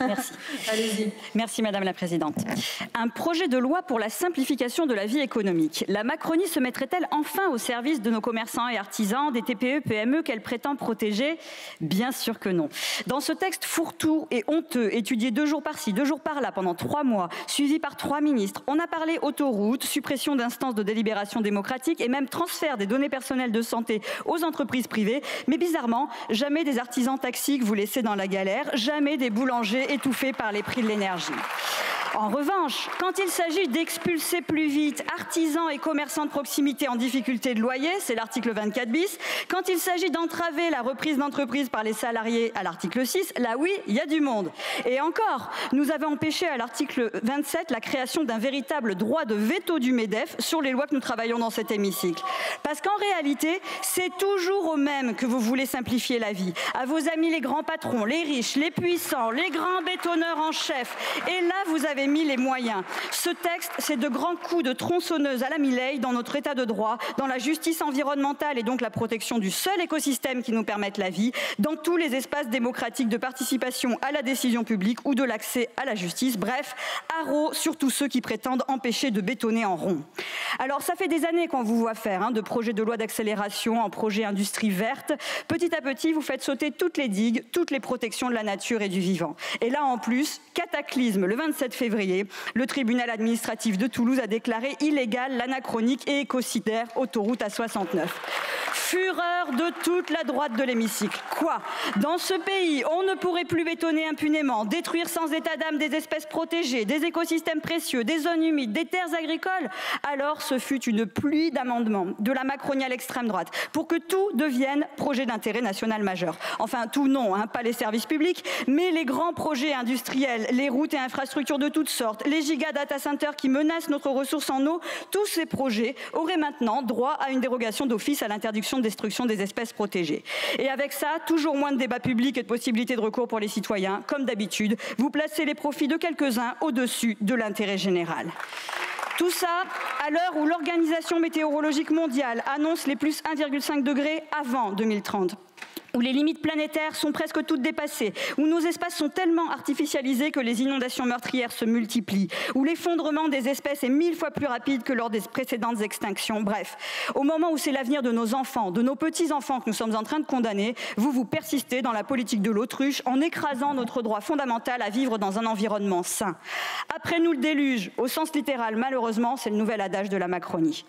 Merci. Allez-y. Merci Madame la Présidente. Un projet de loi pour la simplification de la vie économique. La Macronie se mettrait-elle enfin au service de nos commerçants et artisans, des TPE, PME qu'elle prétend protéger? Bien sûr que non. Dans ce texte fourre-tout et honteux, étudié 2 jours par-ci, 2 jours par-là, pendant 3 mois, suivi par 3 ministres, on a parlé autoroute, suppression d'instances de délibération démocratique et même transfert des données personnelles de santé aux entreprises privées. Mais bizarrement, jamais des artisans taxis que vous laissez dans la galère, jamais des boulangers étouffés par les prix de l'énergie. En revanche, quand il s'agit d'expulser plus vite artisans et commerçants de proximité en difficulté de loyer, c'est l'article 24 bis, quand il s'agit d'entraver la reprise d'entreprise par les salariés à l'article 6, là oui, il y a du monde. Et encore, nous avons empêché à l'article 27 la création d'un véritable droit de veto du MEDEF sur les lois que nous travaillons dans cet hémicycle. Parce qu'en réalité, c'est toujours aux mêmes que vous voulez simplifier la vie. À vos amis les grands patrons, les riches, les puissants, les grands bétonneurs en chef. Et là, vous avez mis les moyens. Ce texte, c'est de grands coups de tronçonneuse à la Milei dans notre état de droit, dans la justice environnementale et donc la protection du seul écosystème qui nous permette la vie, dans tous les espaces démocratiques de participation à la décision publique ou de l'accès à la justice. Bref, haro sur tous ceux qui prétendent empêcher de bétonner en rond. Alors, ça fait des années qu'on vous voit faire de projets de loi d'accélération en projet industrie verte. Petit à petit, vous faites sauter toutes les digues, toutes les protections de la nature et du vivant. Et là, en plus, cataclysme, le 27 février, le tribunal administratif de Toulouse a déclaré illégale l'anachronique et écocidaire autoroute A69. Fureur de toute la droite de l'hémicycle. Quoi? Dans ce pays, on ne pourrait plus bétonner impunément, détruire sans état d'âme des espèces protégées, des écosystèmes précieux, des zones humides, des terres agricoles? Alors ce fut une pluie d'amendements de la Macronie à l'extrême droite pour que tout devienne projet d'intérêt national majeur. Enfin, tout non, pas les services publics, mais les grands projets industriels, les routes et infrastructures de toutes sortes, les giga data centers qui menacent notre ressource en eau, tous ces projets auraient maintenant droit à une dérogation d'office à l'interdiction de destruction des espèces protégées. Et avec ça, toujours moins de débats publics et de possibilités de recours pour les citoyens. Comme d'habitude, vous placez les profits de quelques-uns au-dessus de l'intérêt général. Tout ça à l'heure où l'Organisation météorologique mondiale annonce les plus 1,5 degrés avant 2030. Où les limites planétaires sont presque toutes dépassées, où nos espaces sont tellement artificialisés que les inondations meurtrières se multiplient, où l'effondrement des espèces est 1000 fois plus rapide que lors des précédentes extinctions. Bref, au moment où c'est l'avenir de nos enfants, de nos petits-enfants que nous sommes en train de condamner, vous persistez dans la politique de l'autruche en écrasant notre droit fondamental à vivre dans un environnement sain. Après nous le déluge, au sens littéral, malheureusement, c'est le nouvel adage de la Macronie.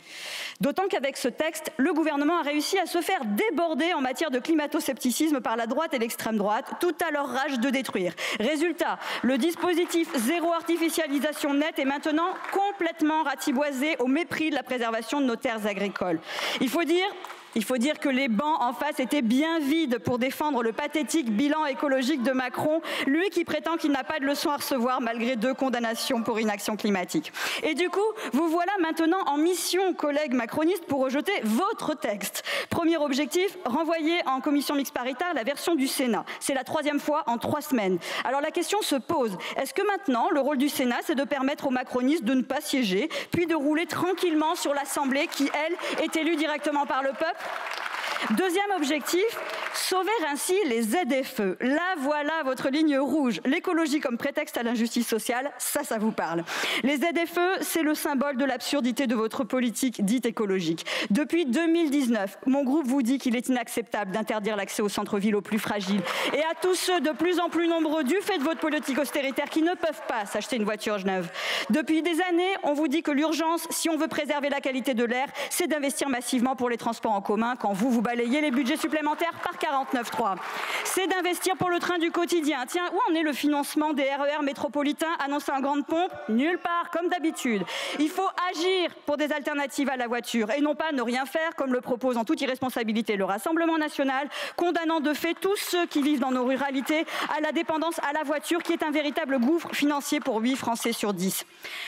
D'autant qu'avec ce texte, le gouvernement a réussi à se faire déborder en matière de climato-scepticisme par la droite et l'extrême droite, tout à leur rage de détruire. Résultat, le dispositif zéro artificialisation nette est maintenant complètement ratiboisé au mépris de la préservation de nos terres agricoles. Il faut dire que les bancs en face étaient bien vides pour défendre le pathétique bilan écologique de Macron, lui qui prétend qu'il n'a pas de leçon à recevoir malgré 2 condamnations pour inaction climatique. Et du coup, vous voilà maintenant en mission, collègues macronistes, pour rejeter votre texte. Premier objectif, renvoyer en commission mixte paritaire la version du Sénat. C'est la 3e fois en 3 semaines. Alors la question se pose, est-ce que maintenant, le rôle du Sénat, c'est de permettre aux macronistes de ne pas siéger, puis de rouler tranquillement sur l'Assemblée qui, elle, est élue directement par le peuple? Deuxième objectif, sauver ainsi les ZFE. Là, voilà votre ligne rouge. L'écologie comme prétexte à l'injustice sociale, ça vous parle. Les ZFE, c'est le symbole de l'absurdité de votre politique dite écologique. Depuis 2019, mon groupe vous dit qu'il est inacceptable d'interdire l'accès aux centres-villes aux plus fragiles et à tous ceux de plus en plus nombreux du fait de votre politique austéritaire qui ne peuvent pas s'acheter une voiture neuve. Depuis des années, on vous dit que l'urgence, si on veut préserver la qualité de l'air, c'est d'investir massivement pour les transports en commun quand vous balayez les budgets supplémentaires par 49.3. C'est d'investir pour le train du quotidien. Tiens, où en est le financement des RER métropolitains annoncé en grande pompe? Nulle part, comme d'habitude. Il faut agir pour des alternatives à la voiture et non pas ne rien faire comme le propose en toute irresponsabilité le Rassemblement national, condamnant de fait tous ceux qui vivent dans nos ruralités à la dépendance à la voiture qui est un véritable gouffre financier pour 8 Français sur 10.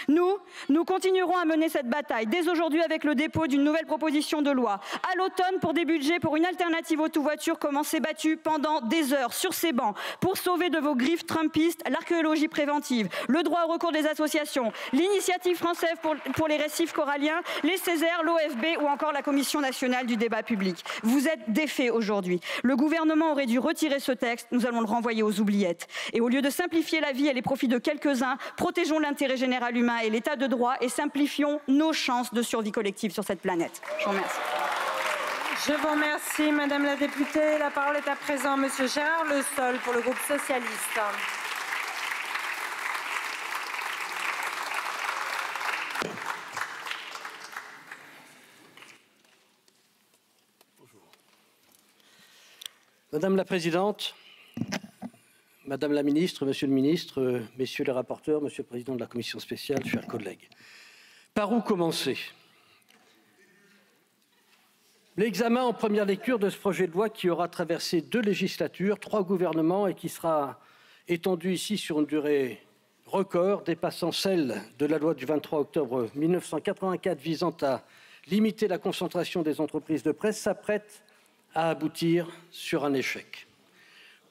Nous continuerons à mener cette bataille dès aujourd'hui avec le dépôt d'une nouvelle proposition de loi. À l'automne pour des budgets pour une alternative au tout-voiture comment s'est battu pendant des heures sur ces bancs pour sauver de vos griffes trumpistes l'archéologie préventive, le droit au recours des associations, l'initiative française pour les récifs coralliens, les Césaires, l'OFB ou encore la Commission nationale du débat public. Vous êtes défaits aujourd'hui. Le gouvernement aurait dû retirer ce texte, nous allons le renvoyer aux oubliettes. Et au lieu de simplifier la vie et les profits de quelques-uns, protégeons l'intérêt général humain et l'état de droit et simplifions nos chances de survie collective sur cette planète. Je vous remercie. Je vous remercie, Madame la députée. La parole est à présent Monsieur Gérard Le Sol pour le groupe socialiste. Madame la Présidente, Madame la Ministre, Monsieur le Ministre, Messieurs les rapporteurs, Monsieur le Président de la Commission spéciale, chers collègues. Par où commencer ? L'examen en première lecture de ce projet de loi qui aura traversé 2 législatures, 3 gouvernements et qui sera étendu ici sur une durée record dépassant celle de la loi du 23 octobre 1984 visant à limiter la concentration des entreprises de presse s'apprête à aboutir sur un échec.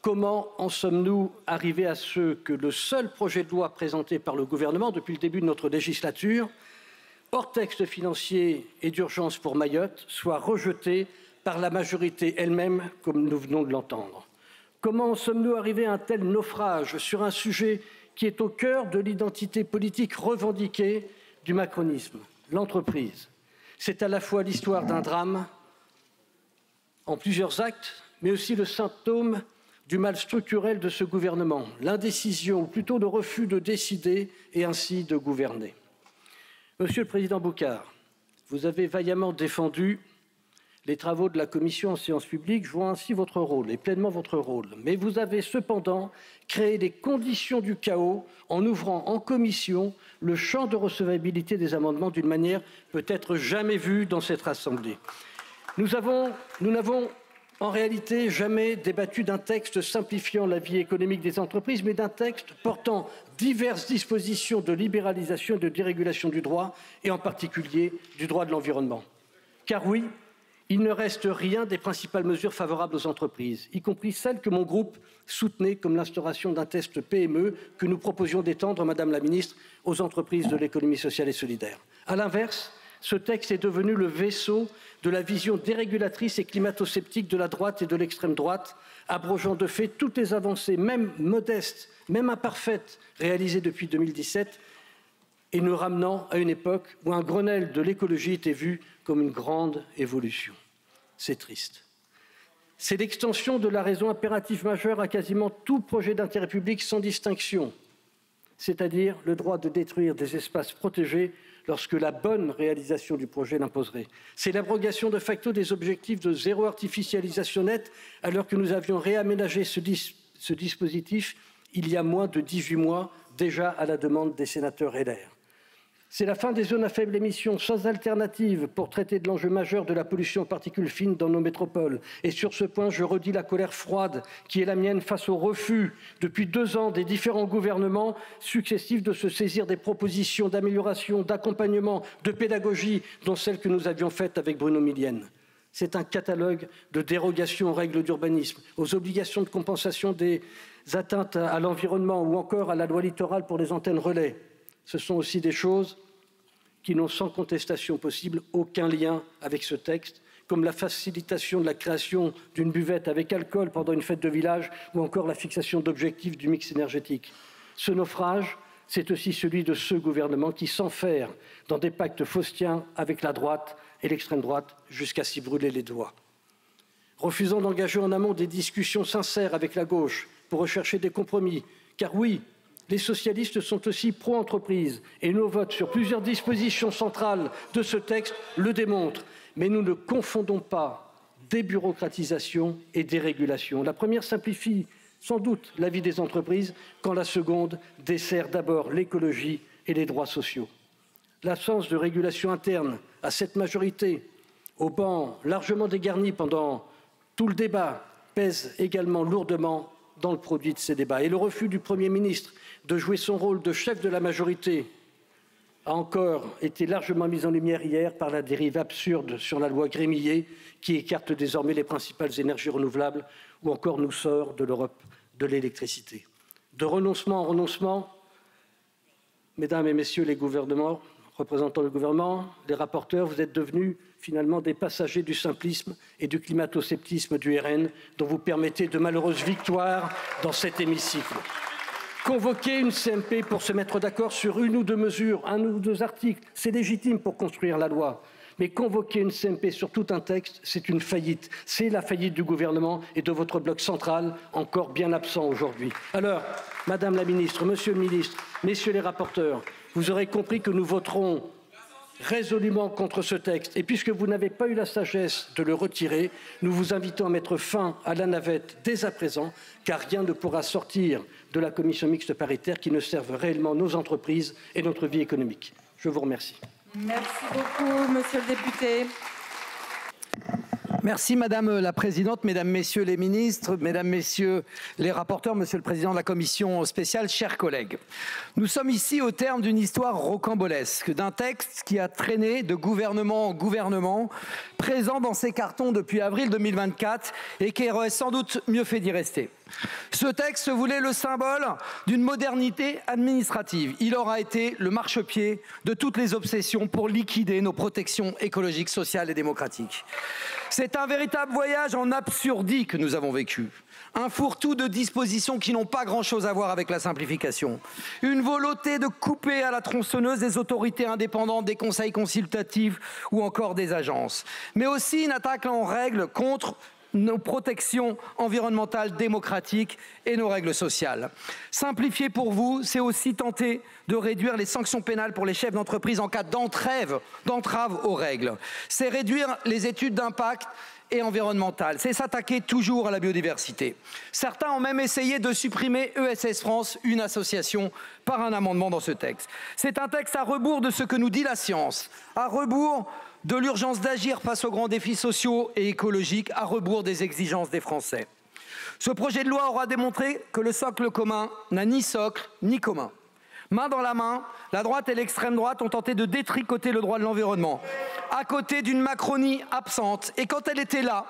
Comment en sommes-nous arrivés à ce que le seul projet de loi présenté par le gouvernement depuis le début de notre législature, hors texte financier et d'urgence pour Mayotte, soit rejeté par la majorité elle-même, comme nous venons de l'entendre? Comment en sommes-nous arrivés à un tel naufrage sur un sujet qui est au cœur de l'identité politique revendiquée du macronisme, l'entreprise? C'est à la fois l'histoire d'un drame en plusieurs actes, mais aussi le symptôme du mal structurel de ce gouvernement, l'indécision, ou plutôt le refus de décider et ainsi de gouverner. Monsieur le Président Boucard, vous avez vaillamment défendu les travaux de la Commission en séance publique, jouant ainsi votre rôle, et pleinement votre rôle. Mais vous avez cependant créé les conditions du chaos en ouvrant en commission le champ de recevabilité des amendements d'une manière peut-être jamais vue dans cette Assemblée. Nous n'avons en réalité jamais débattu d'un texte simplifiant la vie économique des entreprises, mais d'un texte portant diverses dispositions de libéralisation et de dérégulation du droit, et en particulier du droit de l'environnement. Car oui, il ne reste rien des principales mesures favorables aux entreprises, y compris celles que mon groupe soutenait, comme l'instauration d'un test PME que nous proposions d'étendre, Madame la Ministre, aux entreprises de l'économie sociale et solidaire. À l'inverse, ce texte est devenu le vaisseau de la vision dérégulatrice et climato-sceptique de la droite et de l'extrême droite, abrogeant de fait toutes les avancées, même modestes, même imparfaites, réalisées depuis 2017, et nous ramenant à une époque où un Grenelle de l'écologie était vu comme une grande évolution. C'est triste. C'est l'extension de la raison impérative majeure à quasiment tout projet d'intérêt public sans distinction, c'est-à-dire le droit de détruire des espaces protégés lorsque la bonne réalisation du projet l'imposerait. C'est l'abrogation de facto des objectifs de zéro artificialisation nette, alors que nous avions réaménagé ce dispositif il y a moins de 18 mois, déjà à la demande des sénateurs LR. C'est la fin des zones à faible émission sans alternative pour traiter de l'enjeu majeur de la pollution aux particules fines dans nos métropoles. Et sur ce point, je redis la colère froide qui est la mienne face au refus, depuis 2 ans, des différents gouvernements successifs de se saisir des propositions d'amélioration, d'accompagnement, de pédagogie, dont celles que nous avions faites avec Bruno Millienne. C'est un catalogue de dérogations aux règles d'urbanisme, aux obligations de compensation des atteintes à l'environnement ou encore à la loi littorale pour les antennes relais. Ce sont aussi des choses qui n'ont sans contestation possible aucun lien avec ce texte, comme la facilitation de la création d'une buvette avec alcool pendant une fête de village ou encore la fixation d'objectifs du mix énergétique. Ce naufrage, c'est aussi celui de ce gouvernement qui s'enferre dans des pactes faustiens avec la droite et l'extrême droite jusqu'à s'y brûler les doigts. Refusant d'engager en amont des discussions sincères avec la gauche pour rechercher des compromis, car oui, les socialistes sont aussi pro-entreprise et nos votes sur plusieurs dispositions centrales de ce texte le démontrent. Mais nous ne confondons pas débureaucratisation et dérégulation. La première simplifie sans doute la vie des entreprises, quand la seconde dessert d'abord l'écologie et les droits sociaux. L'absence de régulation interne à cette majorité, au banc largement dégarni pendant tout le débat, pèse également lourdement dans le produit de ces débats. Et le refus du Premier ministre de jouer son rôle de chef de la majorité a encore été largement mise en lumière hier par la dérive absurde sur la loi Grémillet qui écarte désormais les principales énergies renouvelables ou encore nous sort de l'Europe de l'électricité. De renoncement en renoncement, mesdames et messieurs les gouvernements, représentants du gouvernement, les rapporteurs, vous êtes devenus finalement des passagers du simplisme et du climato-sceptisme du RN dont vous permettez de malheureuses victoires dans cet hémicycle. Convoquer une CMP pour se mettre d'accord sur une ou deux mesures, un ou deux articles, c'est légitime pour construire la loi. Mais convoquer une CMP sur tout un texte, c'est une faillite. C'est la faillite du gouvernement et de votre bloc central, encore bien absent aujourd'hui. Alors, Madame la Ministre, Monsieur le Ministre, Messieurs les rapporteurs, vous aurez compris que nous voterons résolument contre ce texte. Et puisque vous n'avez pas eu la sagesse de le retirer, nous vous invitons à mettre fin à la navette dès à présent, car rien ne pourra sortir de la commission mixte paritaire qui ne serve réellement nos entreprises et notre vie économique. Je vous remercie. Merci beaucoup, monsieur le député. Merci Madame la Présidente, Mesdames, Messieurs les ministres, Mesdames, Messieurs les rapporteurs, Monsieur le Président de la Commission spéciale, chers collègues. Nous sommes ici au terme d'une histoire rocambolesque, d'un texte qui a traîné de gouvernement en gouvernement, présent dans ses cartons depuis avril 2024 et qui aurait sans doute mieux fait d'y rester. Ce texte voulait le symbole d'une modernité administrative. Il aura été le marchepied de toutes les obsessions pour liquider nos protections écologiques, sociales et démocratiques. C'est un véritable voyage en absurdie que nous avons vécu. Un fourre-tout de dispositions qui n'ont pas grand-chose à voir avec la simplification. Une volonté de couper à la tronçonneuse des autorités indépendantes, des conseils consultatifs ou encore des agences. Mais aussi une attaque en règle contre nos protections environnementales démocratiques et nos règles sociales. Simplifier pour vous, c'est aussi tenter de réduire les sanctions pénales pour les chefs d'entreprise en cas d'entrave aux règles. C'est réduire les études d'impact et environnementales. C'est s'attaquer toujours à la biodiversité. Certains ont même essayé de supprimer ESS France, une association, par un amendement dans ce texte. C'est un texte à rebours de ce que nous dit la science, à rebours de l'urgence d'agir face aux grands défis sociaux et écologiques, à rebours des exigences des Français. Ce projet de loi aura démontré que le socle commun n'a ni socle ni commun. Main dans la main, la droite et l'extrême droite ont tenté de détricoter le droit de l'environnement, à côté d'une Macronie absente, et quand elle était là,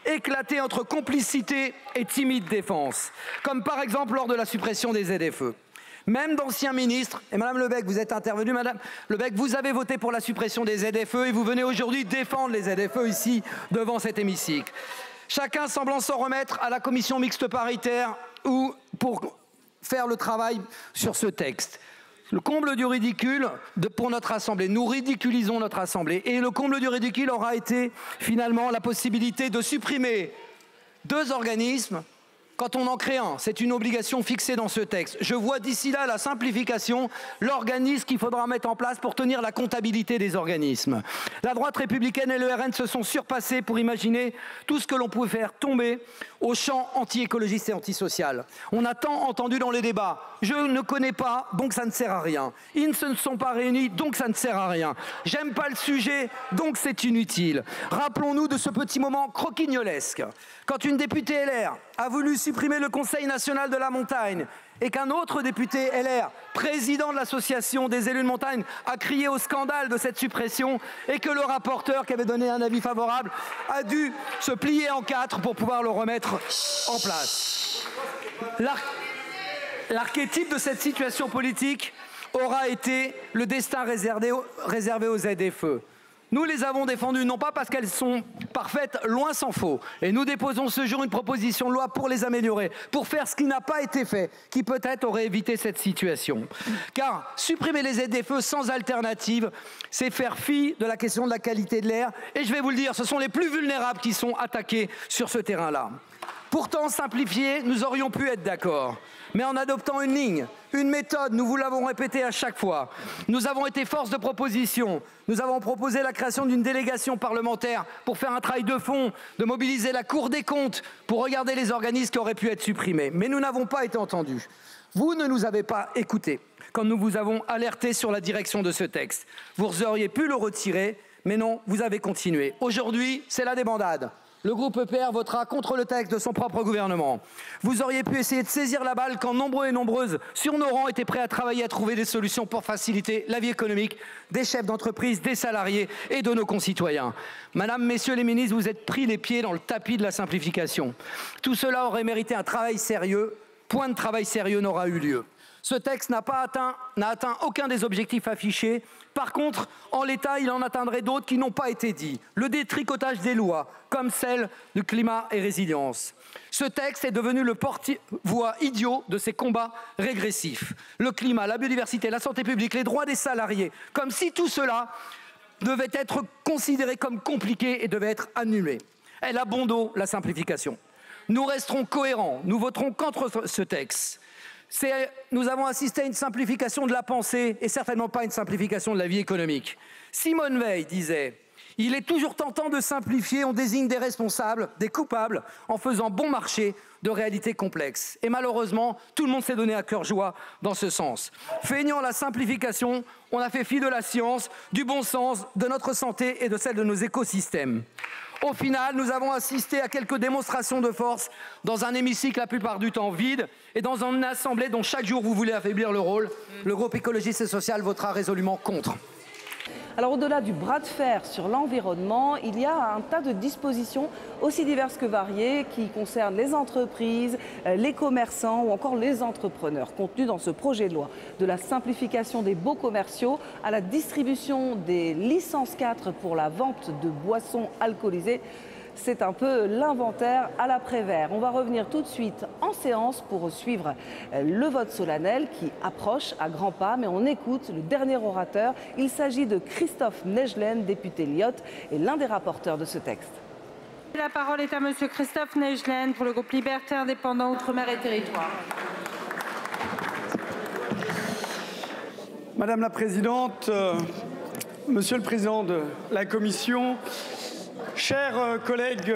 éclatée entre complicité et timide défense, comme par exemple lors de la suppression des ZFE. Même d'anciens ministres, et Madame Lebec, vous êtes intervenue, Madame Lebec, vous avez voté pour la suppression des ZFE et vous venez aujourd'hui défendre les ZFE ici, devant cet hémicycle. Chacun semblant s'en remettre à la commission mixte paritaire ou pour faire le travail sur ce texte. Le comble du ridicule pour notre Assemblée, nous ridiculisons notre Assemblée, et le comble du ridicule aura été finalement la possibilité de supprimer 2 organismes. Quand on en crée un, c'est une obligation fixée dans ce texte. Je vois d'ici là la simplification, l'organisme qu'il faudra mettre en place pour tenir la comptabilité des organismes. La droite républicaine et le RN se sont surpassés pour imaginer tout ce que l'on pouvait faire tomber au champ anti-écologiste et antisocial. On a tant entendu dans les débats, je ne connais pas, donc ça ne sert à rien. Ils ne se sont pas réunis, donc ça ne sert à rien. J'aime pas le sujet, donc c'est inutile. Rappelons-nous de ce petit moment croquignolesque. Quand une députée LR a voulu supprimer le Conseil national de la montagne et qu'un autre député LR, président de l'association des élus de montagne, a crié au scandale de cette suppression et que le rapporteur qui avait donné un avis favorable a dû se plier en 4 pour pouvoir le remettre en place. L'archétype de cette situation politique aura été le destin réservé aux ZFE. Nous les avons défendues, non pas parce qu'elles sont parfaites, loin s'en faut. Et nous déposons ce jour une proposition de loi pour les améliorer, pour faire ce qui n'a pas été fait, qui peut-être aurait évité cette situation. Car supprimer les ZFE sans alternative, c'est faire fi de la question de la qualité de l'air. Et je vais vous le dire, ce sont les plus vulnérables qui sont attaqués sur ce terrain-là. Pourtant, simplifier, nous aurions pu être d'accord. Mais en adoptant une ligne, une méthode, nous vous l'avons répété à chaque fois. Nous avons été force de proposition. Nous avons proposé la création d'une délégation parlementaire pour faire un travail de fond, de mobiliser la Cour des comptes pour regarder les organismes qui auraient pu être supprimés. Mais nous n'avons pas été entendus. Vous ne nous avez pas écoutés quand nous vous avons alerté sur la direction de ce texte. Vous auriez pu le retirer, mais non, vous avez continué. Aujourd'hui, c'est la débandade. le groupe EPR votera contre le texte de son propre gouvernement. Vous auriez pu essayer de saisir la balle quand nombreux et nombreuses sur nos rangs étaient prêts à travailler à trouver des solutions pour faciliter la vie économique des chefs d'entreprise, des salariés et de nos concitoyens. Madame, Messieurs les ministres, vous êtes pris les pieds dans le tapis de la simplification. Tout cela aurait mérité un travail sérieux. Point de travail sérieux n'aura eu lieu. Ce texte n'a atteint aucun des objectifs affichés. Par contre, en l'état, il en atteindrait d'autres qui n'ont pas été dits. Le détricotage des lois, comme celle du climat et résilience. Ce texte est devenu le porte-voix idiot de ces combats régressifs. Le climat, la biodiversité, la santé publique, les droits des salariés, comme si tout cela devait être considéré comme compliqué et devait être annulé. Elle a bon dos, la simplification. Nous resterons cohérents, nous voterons contre ce texte. Nous avons assisté à une simplification de la pensée et certainement pas une simplification de la vie économique. Simone Veil disait « Il est toujours tentant de simplifier, on désigne des responsables, des coupables, en faisant bon marché de réalités complexes. » Et malheureusement, tout le monde s'est donné à cœur joie dans ce sens. Feignant la simplification, on a fait fi de la science, du bon sens, de notre santé et de celle de nos écosystèmes. Au final, nous avons assisté à quelques démonstrations de force dans un hémicycle la plupart du temps vide et dans une assemblée dont chaque jour vous voulez affaiblir le rôle. Le groupe écologiste et social votera résolument contre. Alors au-delà du bras de fer sur l'environnement, il y a un tas de dispositions aussi diverses que variées qui concernent les entreprises, les commerçants ou encore les entrepreneurs contenues dans ce projet de loi. De la simplification des baux commerciaux à la distribution des licences 4 pour la vente de boissons alcoolisées. C'est un peu l'inventaire à l'après-vert. On va revenir tout de suite en séance pour suivre le vote solennel qui approche à grands pas. Mais on écoute le dernier orateur. Il s'agit de Christophe Nejlen, député Lyotte et l'un des rapporteurs de ce texte. La parole est à monsieur Christophe Nejlen pour le groupe Liberté Indépendant Outre-mer et Territoires. Madame la Présidente, Monsieur le Président de la Commission, chers collègues,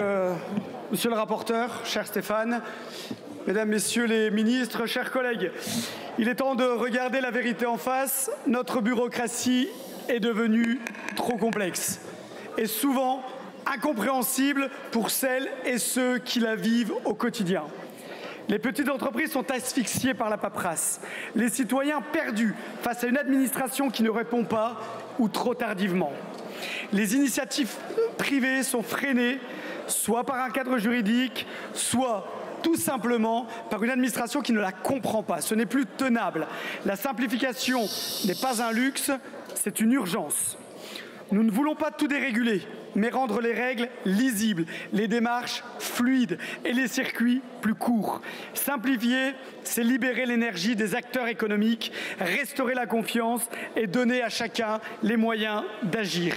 monsieur le rapporteur, cher Stéphane, mesdames, messieurs les ministres, chers collègues, il est temps de regarder la vérité en face. Notre bureaucratie est devenue trop complexe et souvent incompréhensible pour celles et ceux qui la vivent au quotidien. Les petites entreprises sont asphyxiées par la paperasse. Les citoyens perdus face à une administration qui ne répond pas ou trop tardivement. Les initiatives privées sont freinées, soit par un cadre juridique, soit tout simplement par une administration qui ne la comprend pas. Ce n'est plus tenable. La simplification n'est pas un luxe, c'est une urgence. Nous ne voulons pas tout déréguler, mais rendre les règles lisibles, les démarches fluides et les circuits plus courts. Simplifier, c'est libérer l'énergie des acteurs économiques, restaurer la confiance et donner à chacun les moyens d'agir.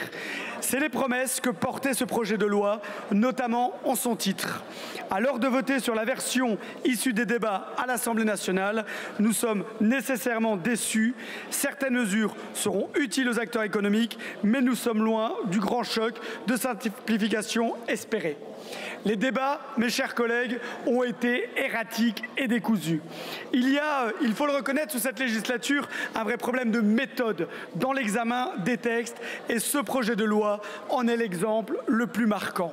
C'est les promesses que portait ce projet de loi, notamment en son titre. À l'heure de voter sur la version issue des débats à l'Assemblée nationale, nous sommes nécessairement déçus. Certaines mesures seront utiles aux acteurs économiques, mais nous sommes loin du grand choc de simplification espéré. Les débats, mes chers collègues, ont été erratiques et décousus. Il y a, il faut le reconnaître, sous cette législature, un vrai problème de méthode dans l'examen des textes et ce projet de loi en est l'exemple le plus marquant.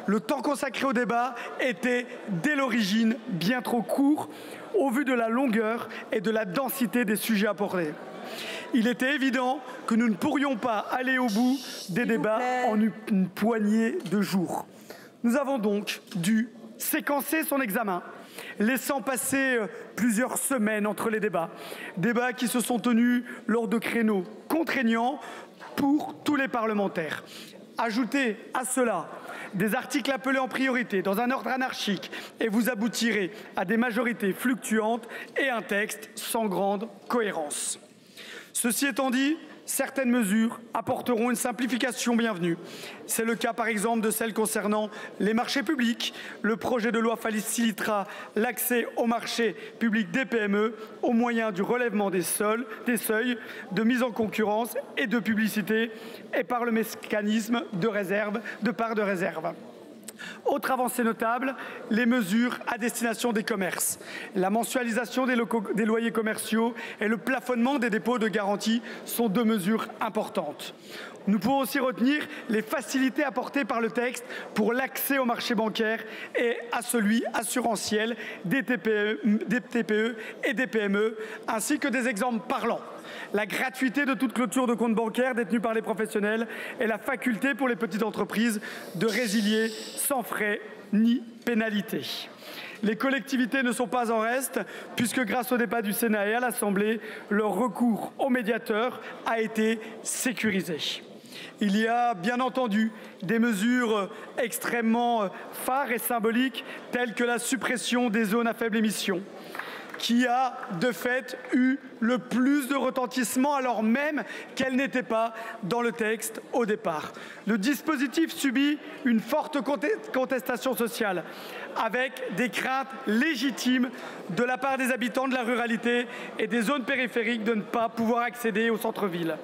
Le temps consacré au débat était, dès l'origine, bien trop court au vu de la longueur et de la densité des sujets abordés. Il était évident que nous ne pourrions pas aller au bout des débats en une poignée de jours. Nous avons donc dû séquencer son examen, laissant passer plusieurs semaines entre les débats. Débats qui se sont tenus lors de créneaux contraignants pour tous les parlementaires. Ajoutez à cela des articles appelés en priorité dans un ordre anarchique et vous aboutirez à des majorités fluctuantes et un texte sans grande cohérence. Ceci étant dit, certaines mesures apporteront une simplification bienvenue. C'est le cas par exemple de celles concernant les marchés publics. Le projet de loi facilitera l'accès aux marchés publics des PME au moyen du relèvement des seuils de mise en concurrence et de publicité et par le mécanisme de part de réserve. Autre avancée notable, les mesures à destination des commerces. La mensualisation des loyers commerciaux et le plafonnement des dépôts de garantie sont deux mesures importantes. Nous pouvons aussi retenir les facilités apportées par le texte pour l'accès au marché bancaire et à celui assurantiel des TPE et des PME, ainsi que des exemples parlants. La gratuité de toute clôture de compte bancaire détenue par les professionnels et la faculté pour les petites entreprises de résilier sans frais ni pénalité. Les collectivités ne sont pas en reste, puisque grâce au débat du Sénat et à l'Assemblée, leur recours au médiateur a été sécurisé. Il y a bien entendu des mesures extrêmement phares et symboliques, telles que la suppression des zones à faible émission, qui a de fait eu le plus de retentissement alors même qu'elle n'était pas dans le texte au départ. Le dispositif subit une forte contestation sociale, avec des craintes légitimes de la part des habitants de la ruralité et des zones périphériques de ne pas pouvoir accéder au centre-ville.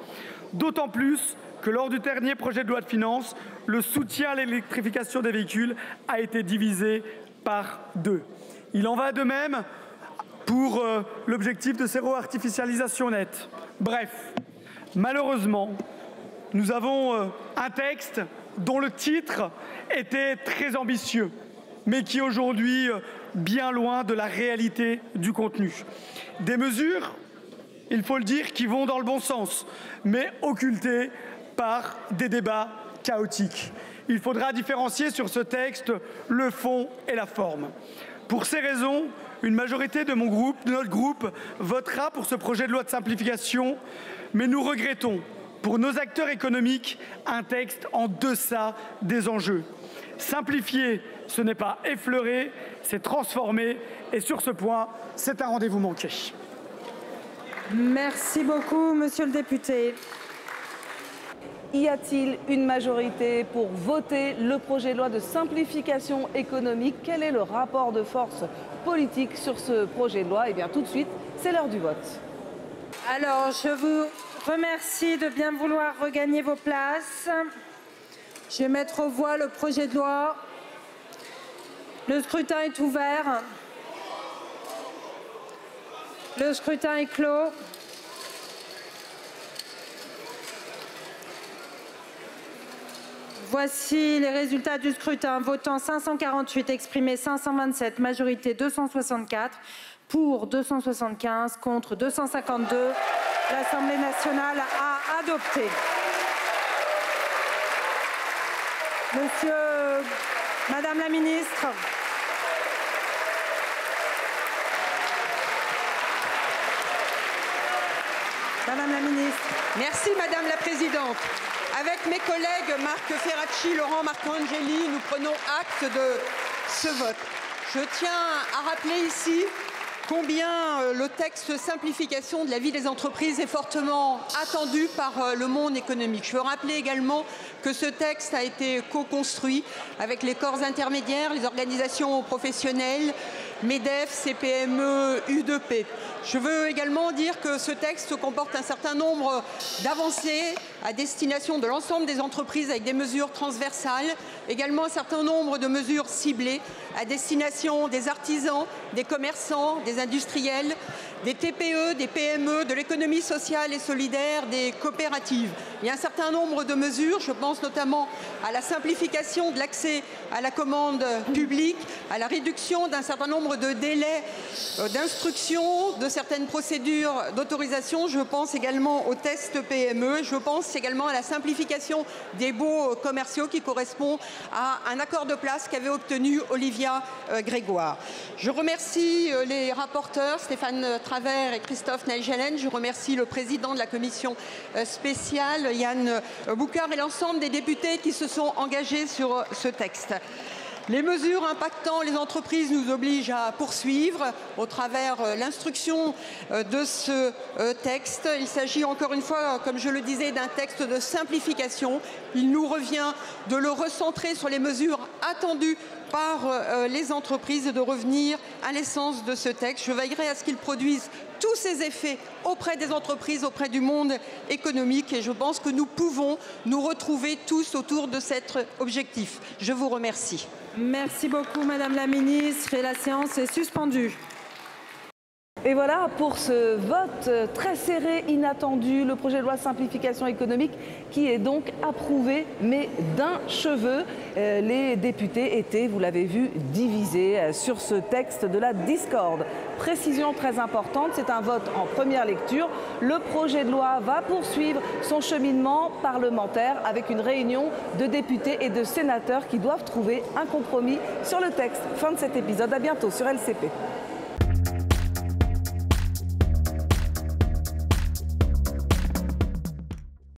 D'autant plus que lors du dernier projet de loi de finances, le soutien à l'électrification des véhicules a été divisé par 2. Il en va de même pour l'objectif de zéro artificialisation nette. Bref, malheureusement, nous avons un texte dont le titre était très ambitieux, mais qui est aujourd'hui bien loin de la réalité du contenu. Des mesures, il faut le dire, qui vont dans le bon sens, mais occultées par des débats chaotiques. Il faudra différencier sur ce texte le fond et la forme. Pour ces raisons, une majorité de notre groupe, votera pour ce projet de loi de simplification, mais nous regrettons, pour nos acteurs économiques, un texte en deçà des enjeux. Simplifier, ce n'est pas effleurer, c'est transformer, et sur ce point, c'est un rendez-vous manqué. Merci beaucoup, monsieur le député. Y a-t-il une majorité pour voter le projet de loi de simplification économique? Quel est le rapport de force politique sur ce projet de loi? Eh bien, tout de suite, c'est l'heure du vote. Alors, je vous remercie de bien vouloir regagner vos places. Je vais mettre aux voix le projet de loi. Le scrutin est ouvert. Le scrutin est clos. Voici les résultats du scrutin. Votant 548, exprimés 527, majorité 264, pour 275, contre 252. L'Assemblée nationale a adopté. Madame la ministre. Madame la ministre. Merci Madame la Présidente. Avec mes collègues Marc Ferracci, Laurent Marcangeli, nous prenons acte de ce vote. Je tiens à rappeler ici combien le texte simplification de la vie des entreprises est fortement attendu par le monde économique. Je veux rappeler également que ce texte a été co-construit avec les corps intermédiaires, les organisations professionnelles, MEDEF, CPME, U2P. Je veux également dire que ce texte comporte un certain nombre d'avancées à destination de l'ensemble des entreprises avec des mesures transversales, également un certain nombre de mesures ciblées à destination des artisans, des commerçants, des industriels, des TPE, des PME, de l'économie sociale et solidaire, des coopératives. Il y a un certain nombre de mesures, je pense notamment à la simplification de l'accès à la commande publique, à la réduction d'un certain nombre de délais d'instruction, de certaines procédures d'autorisation. Je pense également aux tests PME. Je pense également à la simplification des baux commerciaux qui correspond à un accord de place qu'avait obtenu Olivia Grégoire. Je remercie les rapporteurs, Stéphane Travert et Christophe Naegelen. Je remercie le président de la commission spéciale, Yann Boucard, et l'ensemble des députés qui se sont engagés sur ce texte. Les mesures impactant les entreprises nous obligent à poursuivre au travers l'instruction de ce texte. Il s'agit encore une fois, comme je le disais, d'un texte de simplification. Il nous revient de le recentrer sur les mesures attendues par les entreprises et de revenir à l'essence de ce texte. Je veillerai à ce qu'il produise tous ses effets auprès des entreprises, auprès du monde économique, et je pense que nous pouvons nous retrouver tous autour de cet objectif. Je vous remercie. Merci beaucoup, Madame la Ministre, et la séance est suspendue. Et voilà pour ce vote très serré, inattendu, le projet de loi de simplification économique qui est donc approuvé, mais d'un cheveu. Les députés étaient, vous l'avez vu, divisés sur ce texte de la discorde. Précision très importante, c'est un vote en première lecture. Le projet de loi va poursuivre son cheminement parlementaire avec une réunion de députés et de sénateurs qui doivent trouver un compromis sur le texte. Fin de cet épisode, à bientôt sur LCP.